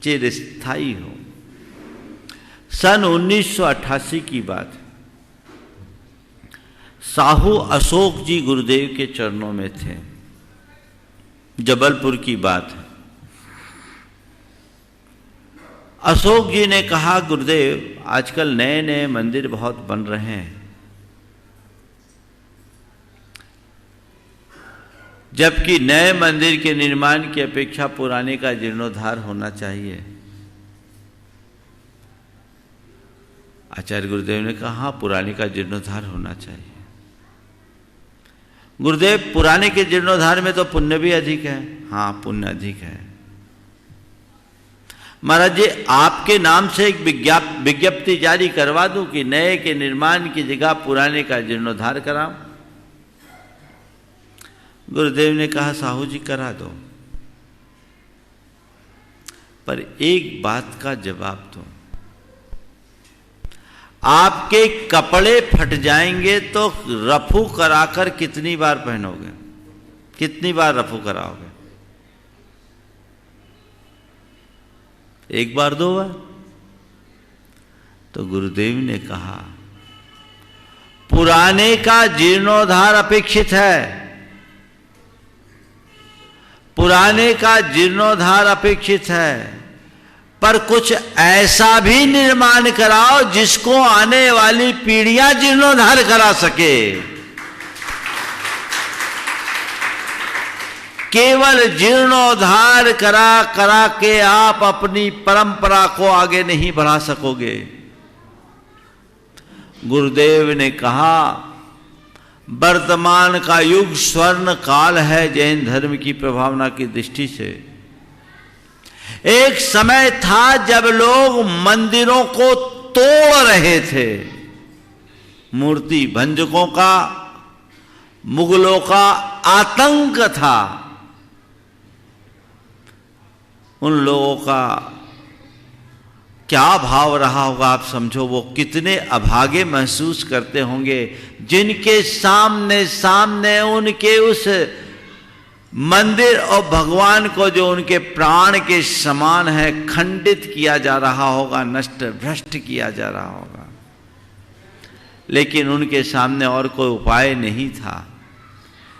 Speaker 3: चिरस्थायी हो। सन 1988 की बात है। साहू अशोक जी गुरुदेव के चरणों में थे। जबलपुर की बात है। अशोक जी ने कहा, गुरुदेव आजकल नए नए मंदिर बहुत बन रहे हैं, जबकि नए मंदिर के निर्माण की अपेक्षा पुराने का जीर्णोद्धार होना चाहिए। आचार्य गुरुदेव ने कहा, हाँ पुराने का जीर्णोद्धार होना चाहिए। गुरुदेव पुराने के जीर्णोद्धार में तो पुण्य भी अधिक है। हाँ पुण्य अधिक है। महाराज जी आपके नाम से एक विज्ञप्ति जारी करवा दूं कि नए के निर्माण की जगह पुराने का जीर्णोद्धार कराऊं। गुरुदेव ने कहा, साहू जी करा दो, पर एक बात का जवाब दो, आपके कपड़े फट जाएंगे तो रफू कराकर कितनी बार पहनोगे? कितनी बार रफू कराओगे? एक बार, दो बार? तो गुरुदेव ने कहा, पुराने का जीर्णोद्धार अपेक्षित है, पुराने का जीर्णोद्धार अपेक्षित है, पर कुछ ऐसा भी निर्माण कराओ जिसको आने वाली पीढ़ियां जीर्णोद्धार करा सके। केवल जीर्णोद्धार करा के आप अपनी परंपरा को आगे नहीं बढ़ा सकोगे। गुरुदेव ने कहा, वर्तमान का युग स्वर्ण काल है जैन धर्म की प्रभावना की दृष्टि से। एक समय था जब लोग मंदिरों को तोड़ रहे थे। मूर्ति भंजकों का, मुगलों का आतंक था। उन लोगों का क्या भाव रहा होगा आप समझो। वो कितने अभागे महसूस करते होंगे जिनके सामने उनके उस मंदिर और भगवान को, जो उनके प्राण के समान है, खंडित किया जा रहा होगा, नष्ट भ्रष्ट किया जा रहा होगा। लेकिन उनके सामने और कोई उपाय नहीं था।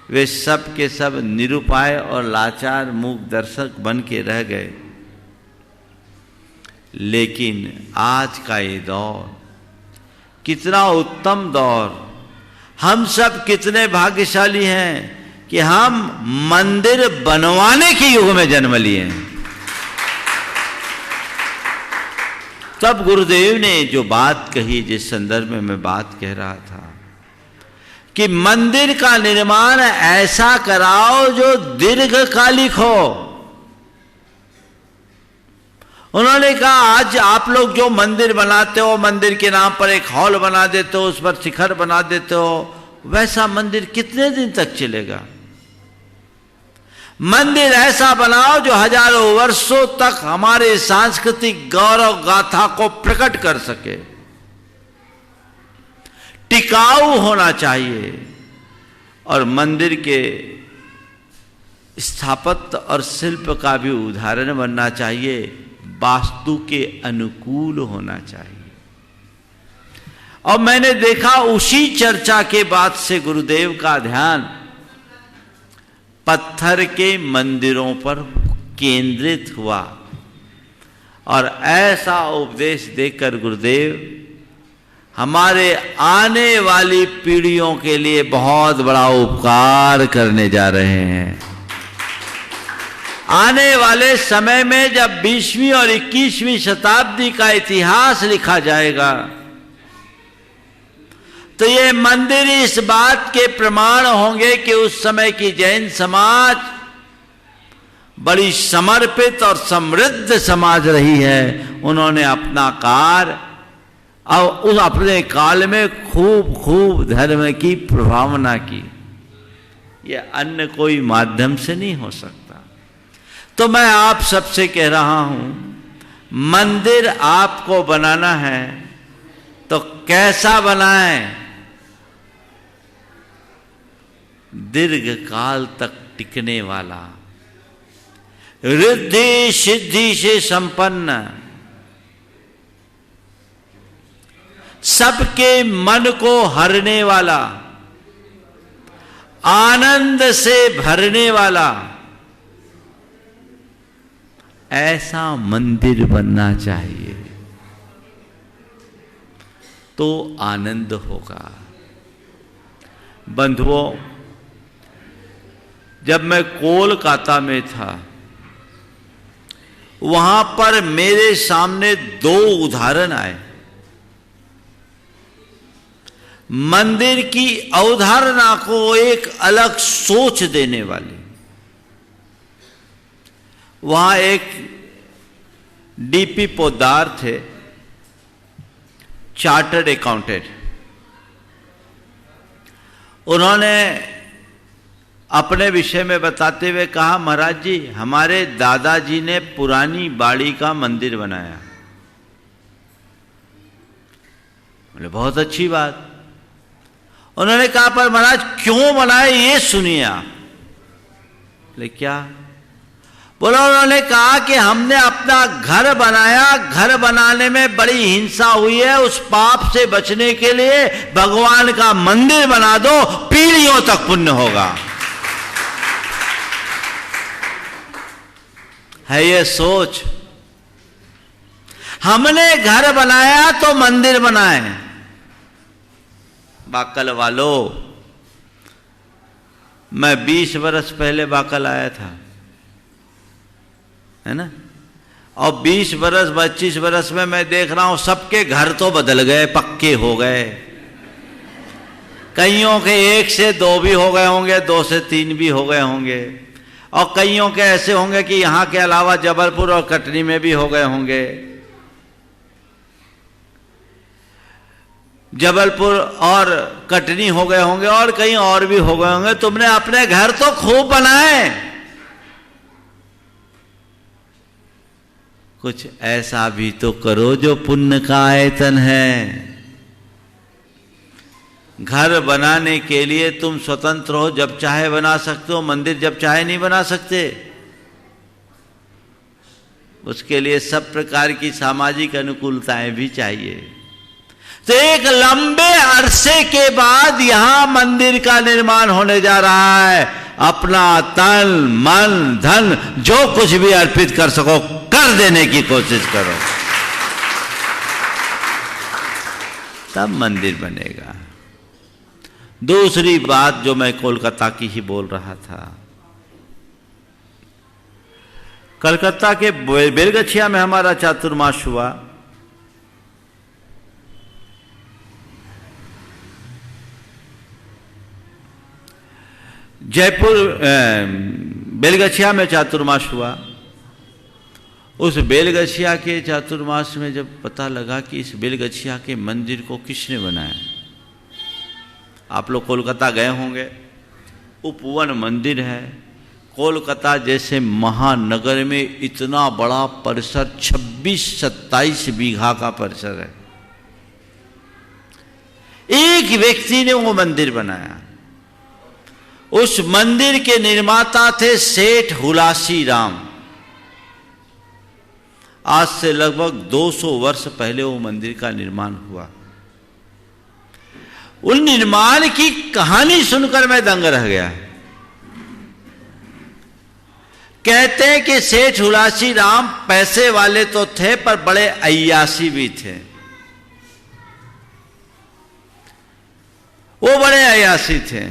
Speaker 3: वे सब के सब निरुपाय और लाचार मूक दर्शक बन के रह गए। लेकिन आज का ये दौर कितना उत्तम दौर, हम सब कितने भाग्यशाली हैं कि हम मंदिर बनवाने के युग में जन्म लिए हैं। तब गुरुदेव ने जो बात कही, जिस संदर्भ में मैं बात कह रहा था कि मंदिर का निर्माण ऐसा कराओ जो दीर्घकालिक हो। उन्होंने कहा, आज आप लोग जो मंदिर बनाते हो, मंदिर के नाम पर एक हॉल बना देते हो, उस पर शिखर बना देते हो, वैसा मंदिर कितने दिन तक चलेगा? मंदिर ऐसा बनाओ जो हजारों वर्षों तक हमारे सांस्कृतिक गौरव गाथा को प्रकट कर सके, टिकाऊ होना चाहिए। और मंदिर के स्थापत्य और शिल्प का भी उदाहरण बनना चाहिए, वास्तु के अनुकूल होना चाहिए। और मैंने देखा उसी चर्चा के बाद से गुरुदेव का ध्यान पत्थर के मंदिरों पर केंद्रित हुआ। और ऐसा उपदेश देकर गुरुदेव हमारे आने वाली पीढ़ियों के लिए बहुत बड़ा उपकार करने जा रहे हैं। आने वाले समय में जब 20वीं और 21वीं शताब्दी का इतिहास लिखा जाएगा तो ये मंदिर इस बात के प्रमाण होंगे कि उस समय की जैन समाज बड़ी समर्पित और समृद्ध समाज रही है। उन्होंने अपना कार्य और उस अपने काल में खूब धर्म की प्रभावना की। यह अन्य कोई माध्यम से नहीं हो सकता। तो मैं आप सबसे कह रहा हूं, मंदिर आपको बनाना है तो कैसा बनाएं? दीर्घ काल तक टिकने वाला, रिद्धि सिद्धि से संपन्न, सबके मन को हरने वाला, आनंद से भरने वाला, ऐसा मंदिर बनना चाहिए तो आनंद होगा। बंधुओं, जब मैं कोलकाता में था वहां पर मेरे सामने 2 उदाहरण आए मंदिर की अवधारणा को एक अलग सोच देने वाली। वहां एक डीपी पोद्दार थे, चार्टर्ड अकाउंटेंट। उन्होंने अपने विषय में बताते हुए कहा, महाराज जी, हमारे दादाजी ने पुरानी बाड़ी का मंदिर बनाया। बोले बहुत अच्छी बात। उन्होंने कहा, पर महाराज क्यों बनाए ये सुनिए आप। बोले क्या? बोला, उन्होंने कहा कि हमने अपना घर बनाया, घर बनाने में बड़ी हिंसा हुई है, उस पाप से बचने के लिए भगवान का मंदिर बना दो, पीढ़ियों तक पुण्य होगा। है ये सोच। हमने घर बनाया तो मंदिर बनाए। बाकल वालों, मैं 20 वर्ष पहले बाकल आया था, है ना, और 20 वर्ष 25 वर्ष में मैं देख रहा हूं सबके घर तो बदल गए, पक्के हो गए। कईयों के 1 से 2 भी हो गए होंगे, 2 से 3 भी हो गए होंगे, और कईयों के ऐसे होंगे कि यहां के अलावा जबलपुर और कटनी में भी हो गए होंगे। जबलपुर और कटनी हो गए होंगे और कहीं और भी हो गए होंगे। तुमने अपने घर तो खूब बनाए, कुछ ऐसा भी तो करो जो पुण्य का आयतन है। घर बनाने के लिए तुम स्वतंत्र हो, जब चाहे बना सकते हो, मंदिर जब चाहे नहीं बना सकते। उसके लिए सब प्रकार की सामाजिक अनुकूलताएं भी चाहिए। तो एक लंबे अरसे के बाद यहां मंदिर का निर्माण होने जा रहा है। अपना तन मन धन जो कुछ भी अर्पित कर सको कर देने की कोशिश करो, तब मंदिर बनेगा। दूसरी बात जो मैं कोलकाता की ही बोल रहा था, कलकत्ता के बेलगछिया में हमारा चातुर्मास हुआ। जयपुर बेलगछिया में चातुर्मास हुआ। उस बेलगछिया के चातुर्मास में जब पता लगा कि इस बेलगछिया के मंदिर को किसने बनाया, आप लोग कोलकाता गए होंगे, उपवन मंदिर है। कोलकाता जैसे महानगर में इतना बड़ा परिसर, 26-27 बीघा का परिसर है। एक व्यक्ति ने वो मंदिर बनाया। उस मंदिर के निर्माता थे सेठ हुलासी राम। आज से लगभग 200 वर्ष पहले वो मंदिर का निर्माण हुआ। उन निर्माण की कहानी सुनकर मैं दंग रह गया। कहते हैं कि सेठ हुलासी राम पैसे वाले तो थे पर बड़े अय्यासी भी थे। वो बड़े अय्यासी थे।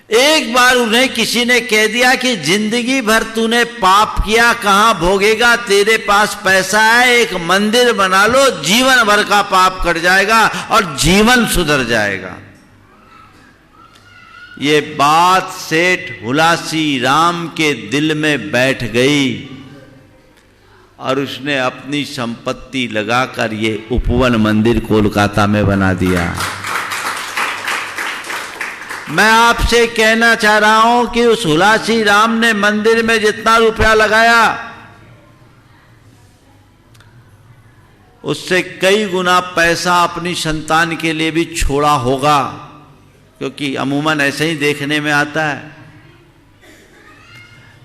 Speaker 3: एक बार उन्हें किसी ने कह दिया कि जिंदगी भर तूने पाप किया, कहां भोगेगा, तेरे पास पैसा है, एक मंदिर बना लो, जीवन भर का पाप कट जाएगा और जीवन सुधर जाएगा। ये बात सेठ हुलासी राम के दिल में बैठ गई और उसने अपनी संपत्ति लगाकर ये उपवन मंदिर कोलकाता में बना दिया। मैं आपसे कहना चाह रहा हूं कि उस हुलासी राम ने मंदिर में जितना रुपया लगाया उससे कई गुना पैसा अपनी संतान के लिए भी छोड़ा होगा, क्योंकि अमूमन ऐसे ही देखने में आता है।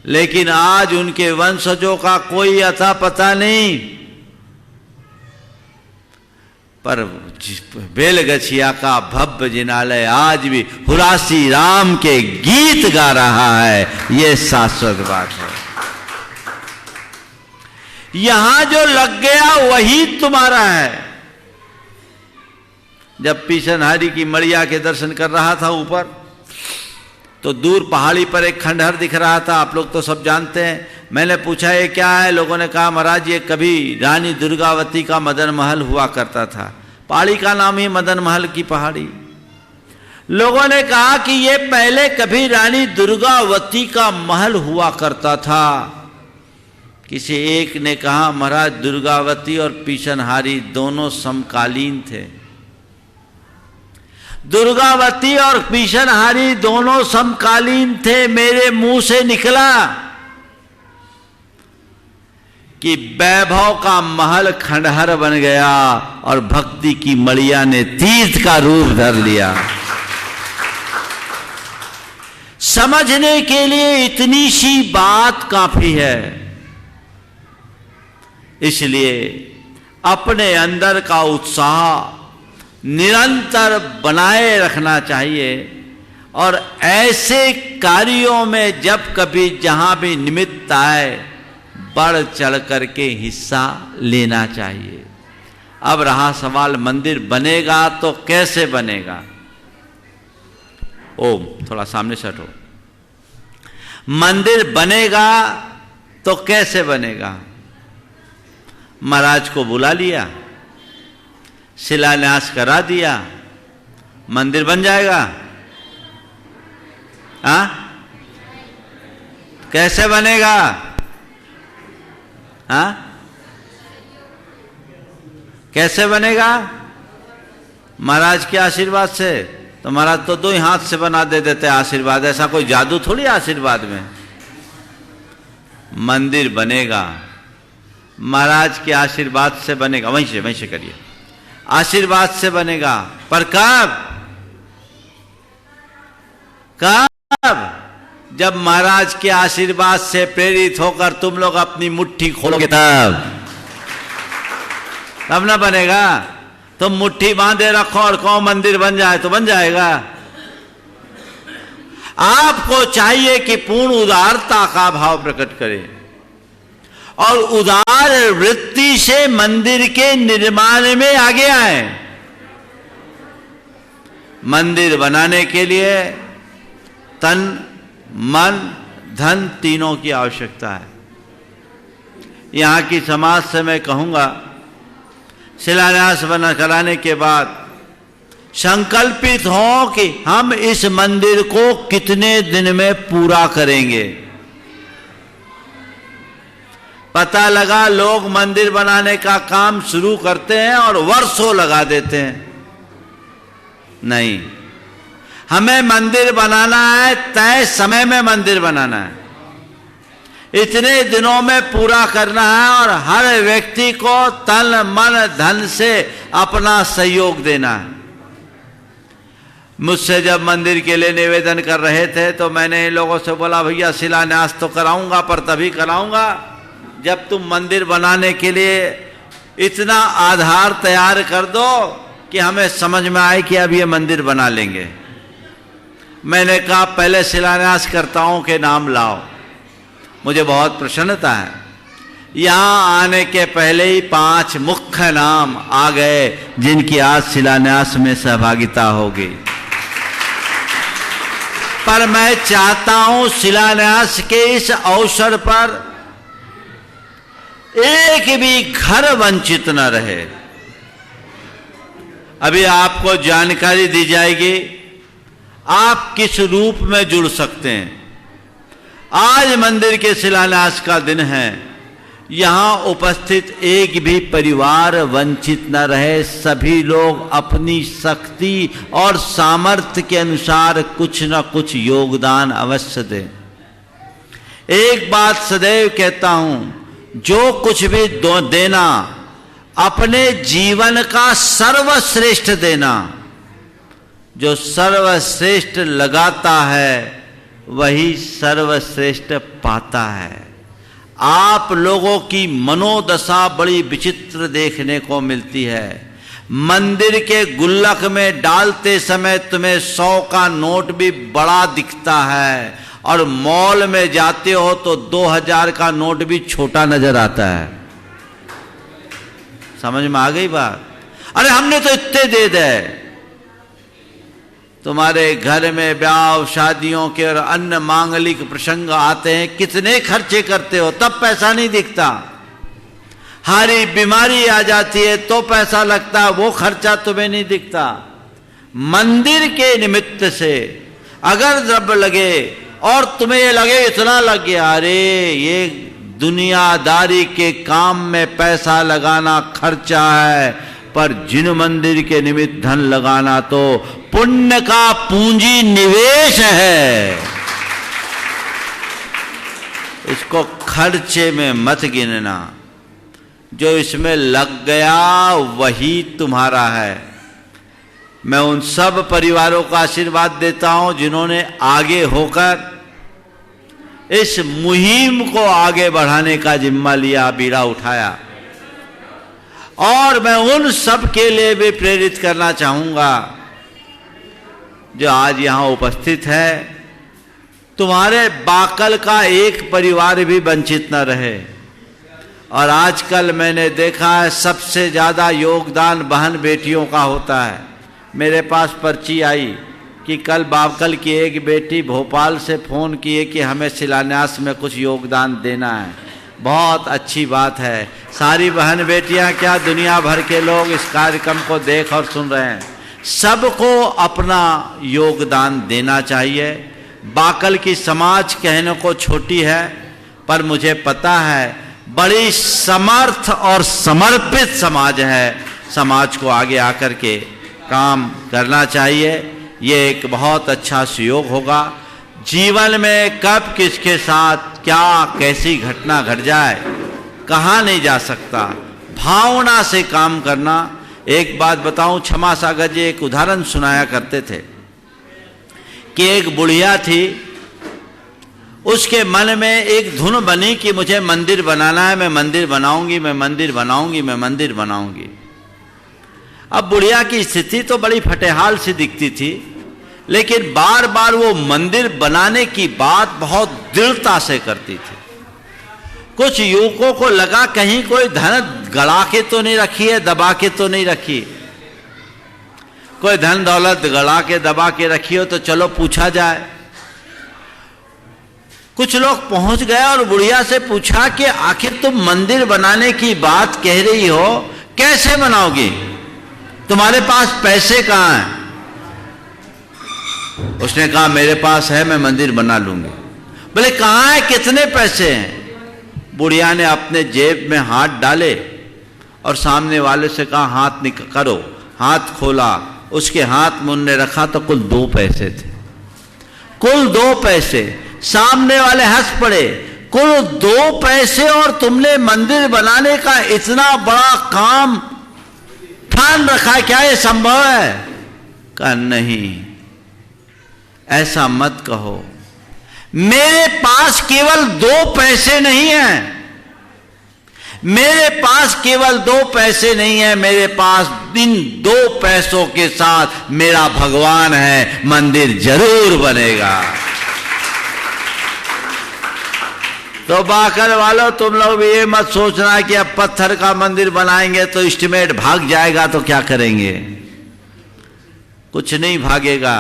Speaker 3: लेकिन आज उनके वंशजों का कोई अता पता नहीं, पर बेलगछिया का भव्य जिनालय आज भी हुलासी राम के गीत गा रहा है, ये शाश्वत बात है। यहां जो लग गया वही तुम्हारा है। जब पीछनहारी की मड़िया के दर्शन कर रहा था ऊपर, तो दूर पहाड़ी पर एक खंडहर दिख रहा था। आप लोग तो सब जानते हैं। मैंने पूछा ये क्या है? लोगों ने कहा महाराज ये कभी रानी दुर्गावती का मदन महल हुआ करता था। पहाड़ी का नाम ही मदन महल की पहाड़ी। लोगों ने कहा कि ये पहले कभी रानी दुर्गावती का महल हुआ करता था। किसी एक ने कहा महाराज दुर्गावती और पीछनहारी दोनों समकालीन थे। दुर्गावती और पीछनहारी दोनों समकालीन थे। मेरे मुंह से निकला कि वैभव का महल खंडहर बन गया और भक्ति की मड़िया ने तीर्थ का रूप धर लिया। समझने के लिए इतनी सी बात काफी है। इसलिए अपने अंदर का उत्साह निरंतर बनाए रखना चाहिए और ऐसे कार्यों में जब कभी जहां भी निमित्त आए बढ़ चढ़ करके हिस्सा लेना चाहिए। अब रहा सवाल मंदिर बनेगा तो कैसे बनेगा? ओम थोड़ा सामने से हटो। मंदिर बनेगा तो कैसे बनेगा? महाराज को बुला लिया, शिलान्यास करा दिया, मंदिर बन जाएगा। हाँ कैसे बनेगा? हाँ कैसे बनेगा? महाराज के आशीर्वाद से। तो महाराज तो दो ही हाथ से बना दे देते आशीर्वाद। ऐसा कोई जादू थोड़ी आशीर्वाद में। मंदिर बनेगा महाराज के आशीर्वाद से बनेगा। वहीं से करिए। आशीर्वाद से बनेगा। पर कब? जब महाराज के आशीर्वाद से प्रेरित होकर तुम लोग अपनी मुट्ठी खोलोगे तब ना बनेगा। तुम मुट्ठी बांधे रखो और कहो मंदिर बन जाए तो बन जाएगा। आपको चाहिए कि पूर्ण उदारता का भाव प्रकट करें और उदार वृत्ति से मंदिर के निर्माण में आगे आए। मंदिर बनाने के लिए तन मन धन तीनों की आवश्यकता है। यहां की समाज से मैं कहूंगा शिलान्यास कराने के बाद संकल्पित हो कि हम इस मंदिर को कितने दिन में पूरा करेंगे। पता लगा लोग मंदिर बनाने का काम शुरू करते हैं और वर्षों लगा देते हैं। नहीं, हमें मंदिर बनाना है, तय समय में मंदिर बनाना है, इतने दिनों में पूरा करना है और हर व्यक्ति को तन मन धन से अपना सहयोग देना है। मुझसे जब मंदिर के लिए निवेदन कर रहे थे तो मैंने इन लोगों से बोला भैया शिलान्यास तो कराऊंगा पर तभी कराऊंगा जब तुम मंदिर बनाने के लिए इतना आधार तैयार कर दो कि हमें समझ में आए कि अब ये मंदिर बना लेंगे। मैंने कहा पहले शिलान्यास कर्ताओं के नाम लाओ। मुझे बहुत प्रसन्नता है, यहां आने के पहले ही 5 मुख्य नाम आ गए जिनकी आज शिलान्यास में सहभागिता होगी। पर मैं चाहता हूं शिलान्यास के इस अवसर पर एक भी घर वंचित न रहे। अभी आपको जानकारी दी जाएगी आप किस रूप में जुड़ सकते हैं। आज मंदिर के शिलान्यास का दिन है। यहां उपस्थित एक भी परिवार वंचित न रहे। सभी लोग अपनी शक्ति और सामर्थ्य के अनुसार कुछ न कुछ योगदान अवश्य दें। एक बात सदैव कहता हूं, जो कुछ भी देना अपने जीवन का सर्वश्रेष्ठ देना। जो सर्वश्रेष्ठ लगाता है वही सर्वश्रेष्ठ पाता है। आप लोगों की मनोदशा बड़ी विचित्र देखने को मिलती है। मंदिर के गुल्लक में डालते समय तुम्हें 100 का नोट भी बड़ा दिखता है और मॉल में जाते हो तो 2000 का नोट भी छोटा नजर आता है। समझ में आ गई बात? अरे हमने तो इतने दे दे। तुम्हारे घर में ब्याह शादियों के और अन्य मांगलिक प्रसंग आते हैं, कितने खर्चे करते हो, तब पैसा नहीं दिखता। हारी बीमारी आ जाती है तो पैसा लगता, वो खर्चा तुम्हें नहीं दिखता। मंदिर के निमित्त से अगर द्रव्य लगे और तुम्हें ये लगे इतना लग गया, अरे ये दुनियादारी के काम में पैसा लगाना खर्चा है, पर जिन मंदिर के निमित्त धन लगाना तो पुण्य का पूंजी निवेश है। इसको खर्चे में मत गिनना। जो इसमें लग गया वही तुम्हारा है। मैं उन सब परिवारों का आशीर्वाद देता हूं जिन्होंने आगे होकर इस मुहिम को आगे बढ़ाने का जिम्मा लिया, बीड़ा उठाया। और मैं उन सब के लिए भी प्रेरित करना चाहूंगा जो आज यहां उपस्थित है। तुम्हारे बाकल का एक परिवार भी वंचित न रहे। और आजकल मैंने देखा है सबसे ज्यादा योगदान बहन बेटियों का होता है। मेरे पास पर्ची आई कि कल बाकल की एक बेटी भोपाल से फोन किए कि हमें शिलान्यास में कुछ योगदान देना है। बहुत अच्छी बात है। सारी बहन बेटियां क्या, दुनिया भर के लोग इस कार्यक्रम को देख और सुन रहे हैं। सबको अपना योगदान देना चाहिए। बाकल की समाज कहने को छोटी है, पर मुझे पता है बड़ी समर्थ और समर्पित समाज है। समाज को आगे आकर के काम करना चाहिए। ये एक बहुत अच्छा सहयोग होगा। जीवन में कब किसके साथ क्या कैसी घटना घट जाए कहा नहीं जा सकता। भावना से काम करना। एक बात बताऊं, क्षमा सागर जी एक उदाहरण सुनाया करते थे कि एक बुढ़िया थी, उसके मन में एक धुन बनी कि मुझे मंदिर बनाना है, मैं मंदिर बनाऊंगी, मैं मंदिर बनाऊंगी, मैं मंदिर बनाऊंगी। अब बुढ़िया की स्थिति तो बड़ी फटेहाल सी दिखती थी, लेकिन बार बार वो मंदिर बनाने की बात बहुत दृढ़ता से करती थी। कुछ युवकों को लगा कहीं कोई धन गड़ा के तो नहीं रखी है, दबा के तो नहीं रखी। कोई धन दौलत गड़ा के दबा के रखी हो तो चलो पूछा जाए। कुछ लोग पहुंच गए और बुढ़िया से पूछा कि आखिर तुम मंदिर बनाने की बात कह रही हो, कैसे बनाओगी, तुम्हारे पास पैसे कहां हैं? उसने कहा मेरे पास है, मैं मंदिर बना लूंगी। बोले कहां है, कितने पैसे हैं? बुढ़िया ने अपने जेब में हाथ डाले और सामने वाले से कहा हाथ करो। हाथ खोला, उसके हाथ में उन्होंने रखा तो कुल 2 पैसे थे। कुल 2 पैसे। सामने वाले हंस पड़े, कुल 2 पैसे और तुमने मंदिर बनाने का इतना बड़ा काम ठान रखा है, क्या ये संभव है? कहा नहीं, ऐसा मत कहो। मेरे पास केवल 2 पैसे नहीं है। मेरे पास केवल 2 पैसे नहीं है, मेरे पास इन 2 पैसों के साथ मेरा भगवान है, मंदिर जरूर बनेगा। तो बाकर वालों, तुम लोग भी ये मत सोचना कि अब पत्थर का मंदिर बनाएंगे तो एस्टिमेट भाग जाएगा तो क्या करेंगे। कुछ नहीं भागेगा।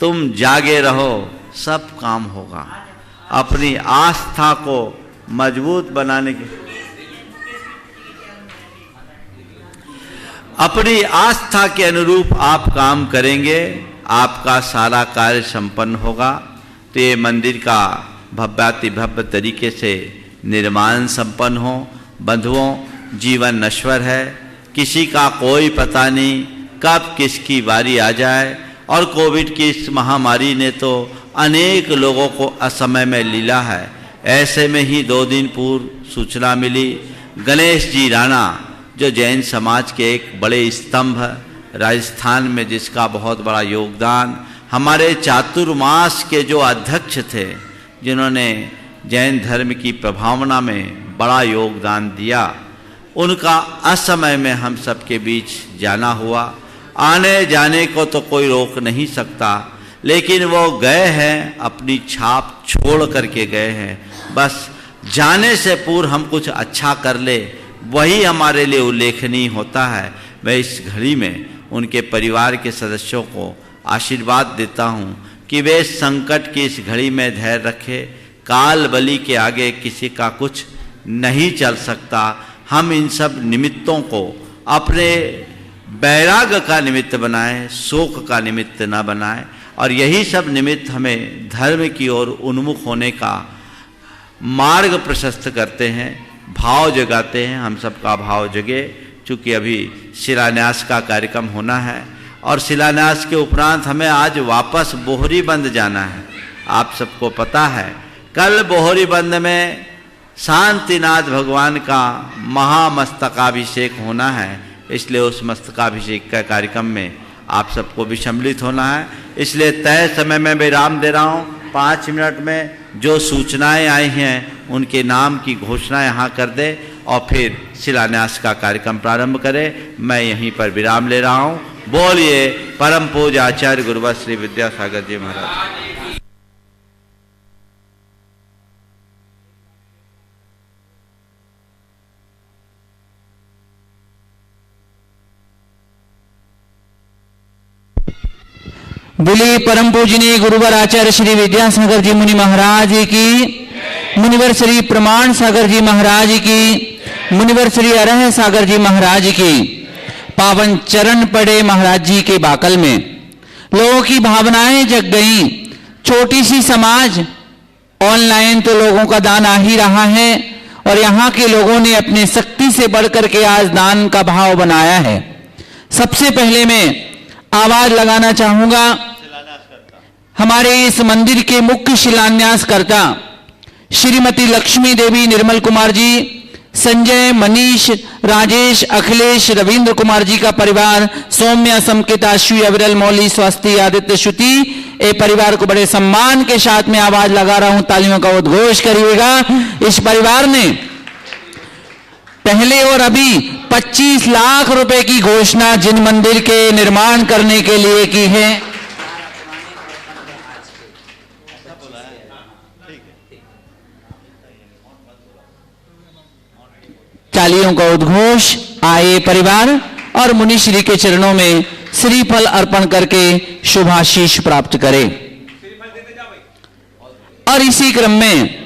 Speaker 3: तुम जागे रहो, सब काम होगा। अपनी आस्था को मजबूत बनाने के अपनी आस्था के अनुरूप आप काम करेंगे, आपका सारा कार्य संपन्न होगा। तो ये मंदिर का भव्याति भव्य तरीके से निर्माण संपन्न हो। बंधुओं, जीवन नश्वर है, किसी का कोई पता नहीं कब किसकी बारी आ जाए, और कोविड की इस महामारी ने तो अनेक लोगों को असमय में लीला है। ऐसे में ही 2 दिन पूर्व सूचना मिली, गणेश जी राणा जो जैन समाज के एक बड़े स्तंभ राजस्थान में, जिसका बहुत बड़ा योगदान, हमारे चातुर्मास के जो अध्यक्ष थे, जिन्होंने जैन धर्म की प्रभावना में बड़ा योगदान दिया, उनका असमय में हम सबके बीच जाना हुआ। आने जाने को तो कोई रोक नहीं सकता, लेकिन वो गए हैं, अपनी छाप छोड़ करके गए हैं। बस जाने से पूर्व हम कुछ अच्छा कर ले, वही हमारे लिए उल्लेखनीय होता है। मैं इस घड़ी में उनके परिवार के सदस्यों को आशीर्वाद देता हूँ कि वे संकट की इस घड़ी में धैर्य रखे। काल बलि के आगे किसी का कुछ नहीं चल सकता। हम इन सब निमित्तों को अपने वैराग्य का निमित्त बनाएं, शोक का निमित्त न बनाएं, और यही सब निमित्त हमें धर्म की ओर उन्मुख होने का मार्ग प्रशस्त करते हैं, भाव जगाते हैं। हम सबका भाव जगे। चूँकि अभी शिलान्यास का कार्यक्रम होना है, और शिलान्यास के उपरांत हमें आज वापस बोहरीबंद जाना है। आप सबको पता है, कल बोहरीबंद में शांतिनाथ भगवान का महामस्तकाभिषेक होना है, इसलिए उस मस्तकाभिषेक का कार्यक्रम में आप सबको भी सम्मिलित होना है। इसलिए तय समय में विराम दे रहा हूँ। 5 मिनट में जो सूचनाएं आई हैं उनके नाम की घोषणा यहाँ कर दे, और फिर शिलान्यास का कार्यक्रम प्रारंभ करें। मैं यहीं पर विराम ले रहा हूँ। बोलिए परम पूज्य आचार्य गुरुवर श्री विद्यासागर जी महाराज।
Speaker 6: बोलिए परम पूजनीय गुरुवर आचार्य श्री विद्यासागर जी मुनि महाराज की, मुनिवर श्री प्रमाण सागर जी महाराज की, मुनिवर श्री अरह सागर जी महाराज की। पावन चरण पड़े महाराज जी के बाकल में, लोगों की भावनाएं जग गई। छोटी सी समाज, ऑनलाइन तो लोगों का दान आ ही रहा है, और यहाँ के लोगों ने अपनी शक्ति से बढ़कर के आज दान का भाव बनाया है। सबसे पहले मैं आवाज लगाना चाहूंगा हमारे इस मंदिर के मुख्य शिलान्यासकर्ता श्रीमती लक्ष्मी देवी निर्मल कुमार जी, संजय, मनीष, राजेश, अखिलेश, रविंद्र कुमार जी का परिवार, सौम्या, समकिता, अश्वी, अविरल, मौली, स्वस्ति, आदित्य, श्रुति, ये परिवार को बड़े सम्मान के साथ में आवाज लगा रहा हूं। तालियों का उद्घोष करिएगा। इस परिवार ने पहले और अभी 25 लाख रुपए की घोषणा जिन मंदिर के निर्माण करने के लिए की है। तालियों का उद्घोष। आए परिवार और मुनिश्री के चरणों में श्रीफल अर्पण करके शुभाशीष प्राप्त करें। और इसी क्रम में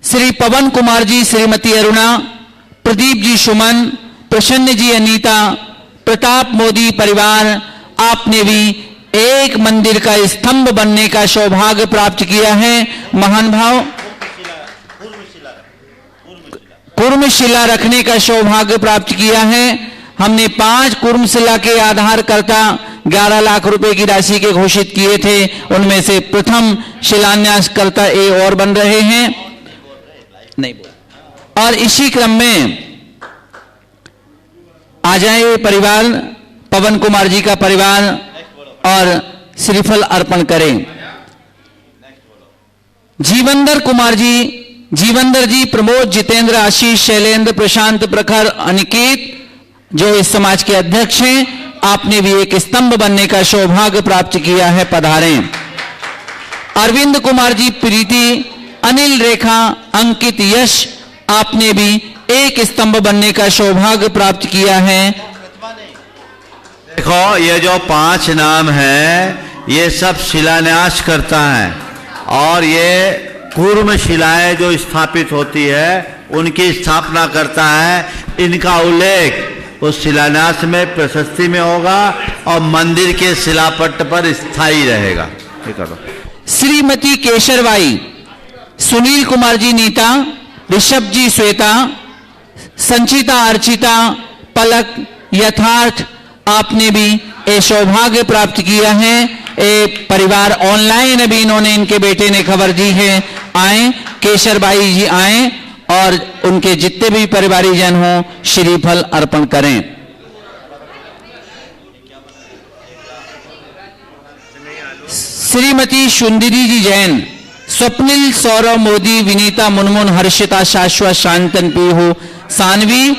Speaker 6: श्री पवन कुमार जी, श्रीमती अरुणा, प्रदीप जी सुमन, प्रसन्न जी अनीता, प्रताप मोदी परिवार, आपने भी एक मंदिर का स्तंभ बनने का सौभाग्य प्राप्त किया है। महान भाव कुर्मशिला रखने का सौभाग्य प्राप्त किया है। हमने 5 कुर्मशिला के आधारकर्ता 11 लाख रुपए की राशि के घोषित किए थे, उनमें से प्रथम शिलान्यासकर्ता ए और बन रहे हैं। नहीं बोल। और इसी क्रम में आ जाए परिवार, पवन कुमार जी का परिवार, और श्रीफल अर्पण करें। जीवंदर कुमार जी, जीवंदर जी, प्रमोद, जितेंद्र, आशीष, शैलेंद्र, प्रशांत, प्रखर, अनिकेत जो इस समाज के अध्यक्ष हैं, आपने भी एक स्तंभ बनने का सौभाग्य प्राप्त किया है। पधारें। अरविंद कुमार जी, प्रीति, अनिल, रेखा, अंकित, यश, आपने भी एक स्तंभ बनने का सौभाग्य प्राप्त किया है।
Speaker 3: देखो, ये जो 5 नाम हैं, ये सब शिलान्यास करता है और ये कूर्म शिलाएं जो स्थापित होती है उनकी स्थापना करता है। इनका उल्लेख उस शिलान्यास में प्रशस्ति में होगा और मंदिर के शिलापट्ट पर स्थायी रहेगा। ठीक है।
Speaker 6: श्रीमती केशरबाई, सुनील कुमार जी नीता, ऋषभ जी श्वेता, संचिता अर्चिता, पलक, यथार्थ, आपने भी ये सौभाग्य प्राप्त किया है। ये परिवार ऑनलाइन अभी इन्होंने, इनके बेटे ने खबर दी है। आए केशरबाई जी आए और उनके जितने भी परिवारीजन हो श्रीफल अर्पण करें। श्रीमती सुंदरी जी जैन, स्वप्निल, सौरभ मोदी, विनीता मुनमुन, हर्षिता, शाश्वत, शांतन, पीहू, सानवी,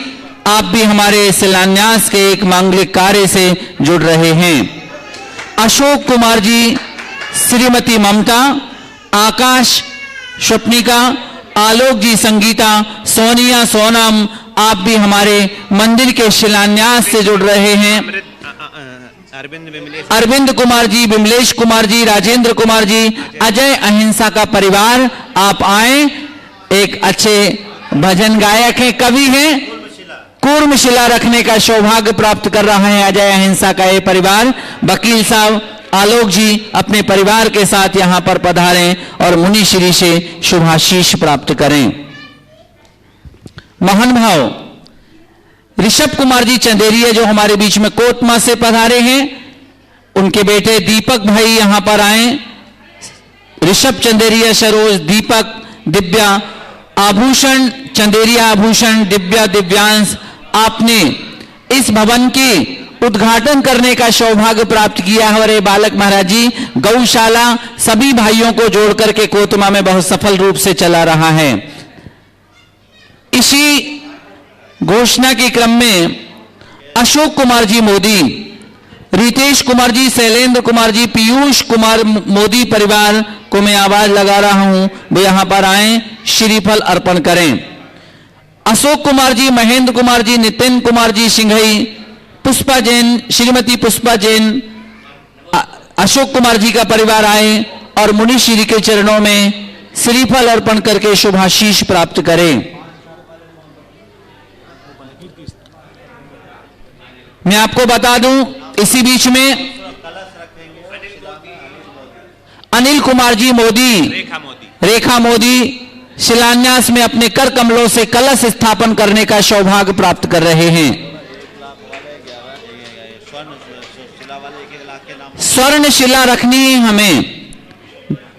Speaker 6: आप भी हमारे शिलान्यास के एक मांगलिक कार्य से जुड़ रहे हैं। अशोक कुमार जी, श्रीमती ममता, आकाश, स्वप्निका, आलोक जी, संगीता, सोनिया, सोनम, आप भी हमारे मंदिर के शिलान्यास से जुड़ रहे हैं। अरविंद कुमार जी, विमलेश कुमार जी, राजेंद्र कुमार जी, अजय अहिंसा का परिवार, आप आए। एक अच्छे भजन गायक हैं, कवि हैं, कूर्म शिला रखने का सौभाग्य प्राप्त कर रहा है अजय अहिंसा का ये परिवार। वकील साहब आलोक जी अपने परिवार के साथ यहां पर पधारें और मुनि श्री से शुभाशीष प्राप्त करें। महान भाव ऋषभ कुमार जी चंदेरिया जो हमारे बीच में कोटमा से पधारे हैं, उनके बेटे दीपक भाई यहां पर आए। ऋषभ चंदेरिया, सरोज, दीपक, दिव्या, आभूषण चंदेरिया, आभूषण, दिव्या, दिव्यांश, आपने इस भवन की उद्घाटन करने का सौभाग्य प्राप्त किया है। और ये बालक महाराज जी गौशाला सभी भाइयों को जोड़ करके कोतमा में बहुत सफल रूप से चला रहा है। इसी घोषणा के क्रम में अशोक कुमार जी मोदी, रितेश कुमार जी, शैलेंद्र कुमार जी, पीयूष कुमार मोदी परिवार को मैं आवाज लगा रहा हूं, वो यहां पर आए, श्रीफल अर्पण करें। अशोक कुमार जी, महेंद्र कुमार जी, नितिन कुमार जी सिंघई, पुष्पा जैन, श्रीमती पुष्पा जैन, अशोक कुमार जी का परिवार आए और मुनि श्री के चरणों में श्रीफल अर्पण करके शुभाशीष प्राप्त करें। मैं आपको बता दूं इसी बीच में अनिल कुमार जी मोदी, रेखा मोदी शिलान्यास में अपने कर कमलों से कलश स्थापन करने का सौभाग्य प्राप्त कर रहे हैं। स्वर्ण शिला रखनी है हमें,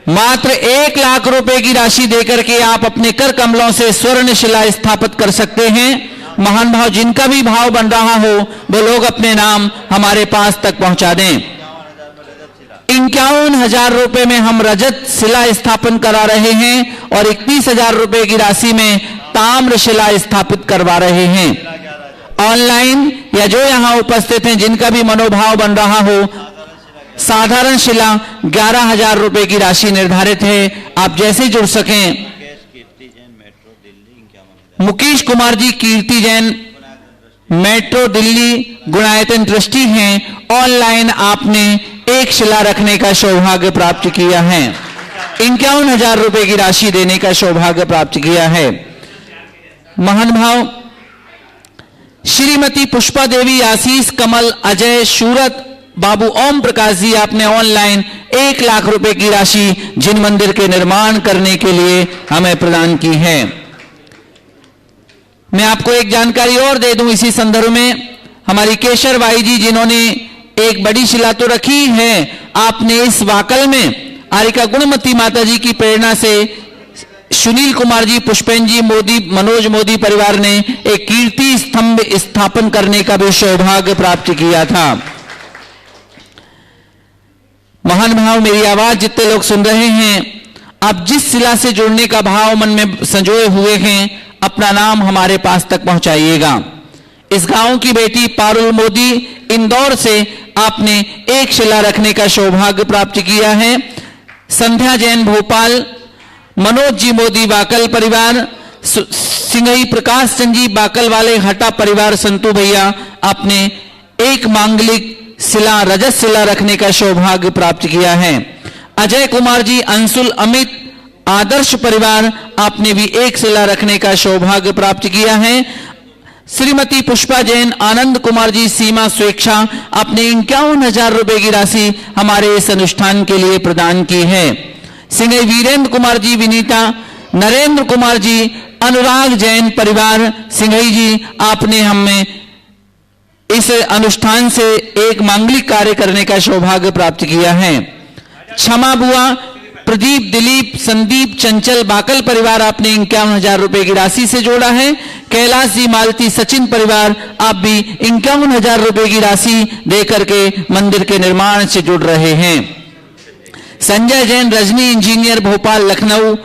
Speaker 6: मात्र 1 लाख रुपए की राशि देकर के आप अपने कर कमलों से स्वर्ण शिला स्थापित कर सकते हैं। महान भाव जिनका भी भाव बन रहा हो वो लोग अपने नाम हमारे पास तक पहुंचा दें। 51,000 रुपए में हम रजत शिला स्थापन करा रहे हैं और 21,000 रुपए की राशि में ताम्र शिला स्थापित करवा रहे हैं। ऑनलाइन या जो यहां उपस्थित हैं जिनका भी मनोभाव बन रहा हो, साधारण शिला 11,000 रुपए की राशि निर्धारित है, आप जैसे जुड़ सकें। मुकेश कुमार जी कीर्ति जैन, मेट्रो दिल्ली गुणायतन ट्रस्टी हैं। ऑनलाइन आपने एक शिला रखने का सौभाग्य प्राप्त किया है, 51,000 रुपए की राशि देने का सौभाग्य प्राप्त किया है। महान भाव श्रीमती पुष्पा देवी, आशीष, कमल, अजय, सूरत, बाबू ओम प्रकाश जी, आपने ऑनलाइन 1 लाख रुपए की राशि जिन मंदिर के निर्माण करने के लिए हमें प्रदान की है। मैं आपको एक जानकारी और दे दूं इसी संदर्भ में, हमारी केशरबाई जी जिन्होंने एक बड़ी शिला तो रखी है, आपने इस वाकल में आरिका गुणमती माता जी की प्रेरणा से सुनील कुमार जी, पुष्पेन जी मोदी, मनोज मोदी परिवार ने एक कीर्ति स्तंभ स्थापन करने का भी सौभाग्य प्राप्त किया था। महान भाव मेरी आवाज जितने लोग सुन रहे हैं, आप जिस शिला से जुड़ने का भाव मन में संजोए हुए हैं, अपना नाम हमारे पास तक पहुंचाइएगा। इस गांव की बेटी पारुल मोदी इंदौर से आपने एक शिला रखने का सौभाग्य प्राप्त किया है। संध्या जैन भोपाल, मनोज जी मोदी बाकल परिवार, सिंघई प्रकाश चंद जी बाकल वाले हटा परिवार, संतू भैया आपने एक मांगलिक शिला रजत शिला रखने का सौभाग्य प्राप्त किया है। अजय कुमार जी, अंशुल, अमित, आदर्श परिवार, आपने भी एक शिला रखने का सौभाग्य प्राप्त किया है। श्रीमती पुष्पा जैन, आनंद कुमार जी, सीमा स्वेच्छा, आपने 51,000 रुपए की राशि हमारे इस अनुष्ठान के लिए प्रदान की है। सिंघई वीरेंद्र कुमार जी, विनीता, नरेंद्र कुमार जी, अनुराग जैन परिवार, सिंघई जी, आपने हमें इस अनुष्ठान से एक मांगलिक कार्य करने का सौभाग्य प्राप्त किया है। क्षमा बुआ, प्रदीप, दिलीप, संदीप, चंचल, बाकल परिवार, आपने 51,000 रुपए की राशि से जोड़ा है। कैलाश जी, मालती, सचिन परिवार, आप भी 51,000 रुपए की राशि देकर के मंदिर के निर्माण से जुड़ रहे हैं। संजय जैन, रजनी इंजीनियर, भोपाल, लखनऊ,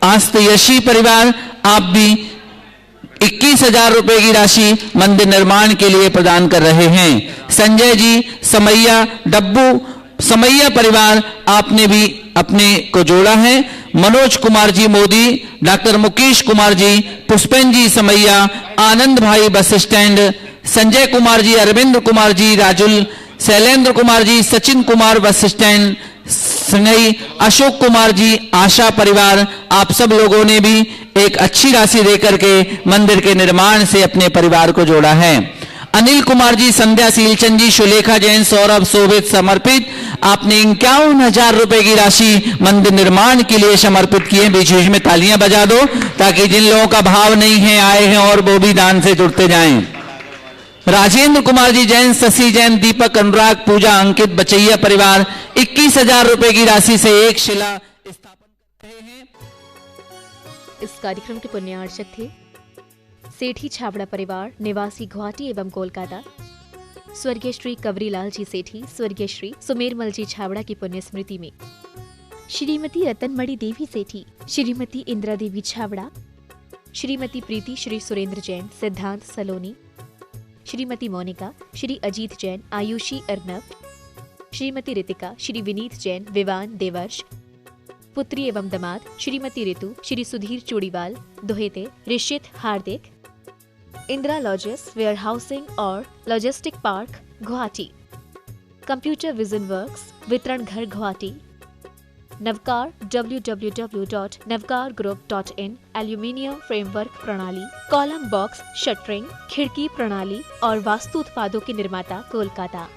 Speaker 6: आस्तयशी परिवार, आप भी 21,000 रुपए की राशि मंदिर निर्माण के लिए प्रदान कर रहे हैं। संजय जी, समैया, डब्बू, समैया परिवार, आपने भी अपने को जोड़ा है। मनोज कुमार जी, मोदी, डॉक्टर मुकेश कुमार जी, पुष्पेन जी, समैया, आनंद भाई, bus stand, Sanjay Kumar ji, Arvind Kumar ji, Rajul, Shailendra Kumar ji, Sachin Kumar, bus stand, Sangai, Ashok Kumar ji, आशा परिवार, आप सब लोगों ने भी एक अच्छी राशि देकर के मंदिर के निर्माण से अपने परिवार को जोड़ा है। अनिल कुमार जी, संध्या, सीलचंद जी, सुलेखा जैन, सौरभ, शोभित, समर्पित, आपने 51,000 रुपए की राशि मंदिर निर्माण के लिए समर्पित की है। बीच बीच में तालियां बजा दो ताकि जिन लोगों का भाव नहीं है, आए हैं और वो भी दान से जुड़ते जाएं। राजेंद्र कुमार जी जैन, शशि जैन, दीपक, अनुराग, पूजा, अंकित, बचैया परिवार 21,000 रुपए की राशि से एक शिला स्थापन कर रहे हैं।
Speaker 1: इस कार्यक्रम के पुण्यार्चक थे सेठी छाबड़ा परिवार, निवासी गुवाहाटी एवं कोलकाता, स्वर्गीय श्री कवरीलाल जी सेठी, स्वर्गीय श्री सुमेरमल जी छाबड़ा की पुण्य स्मृति में श्रीमती रतनमणि देवी सेठी, श्रीमती इंदिरा देवी छाबड़ा, श्रीमती प्रीति, श्री सुरेंद्र जैन, सिद्धांत सलोनी, श्रीमती मोनिका, श्री अजीत जैन, आयुषी अर्नब, श्रीमती रितिका, श्री विनीत जैन, विवान, देवर्ष, पुत्री एवं दमाद, श्रीमती ऋतु, श्री सुधीर चूड़ीवाल, दोहेते, ऋषित, हार्दिक, इंदिरा लॉजिस, वेयर हाउसिंग और logistic park, Guwahati, computer vision works, वितरण घर, Guwahati, Navkar, www.navkargroup.in, aluminium framework प्रणाली, कॉलम बॉक्स, शटरिंग, खिड़की प्रणाली और वास्तु उत्पादों के निर्माता, कोलकाता।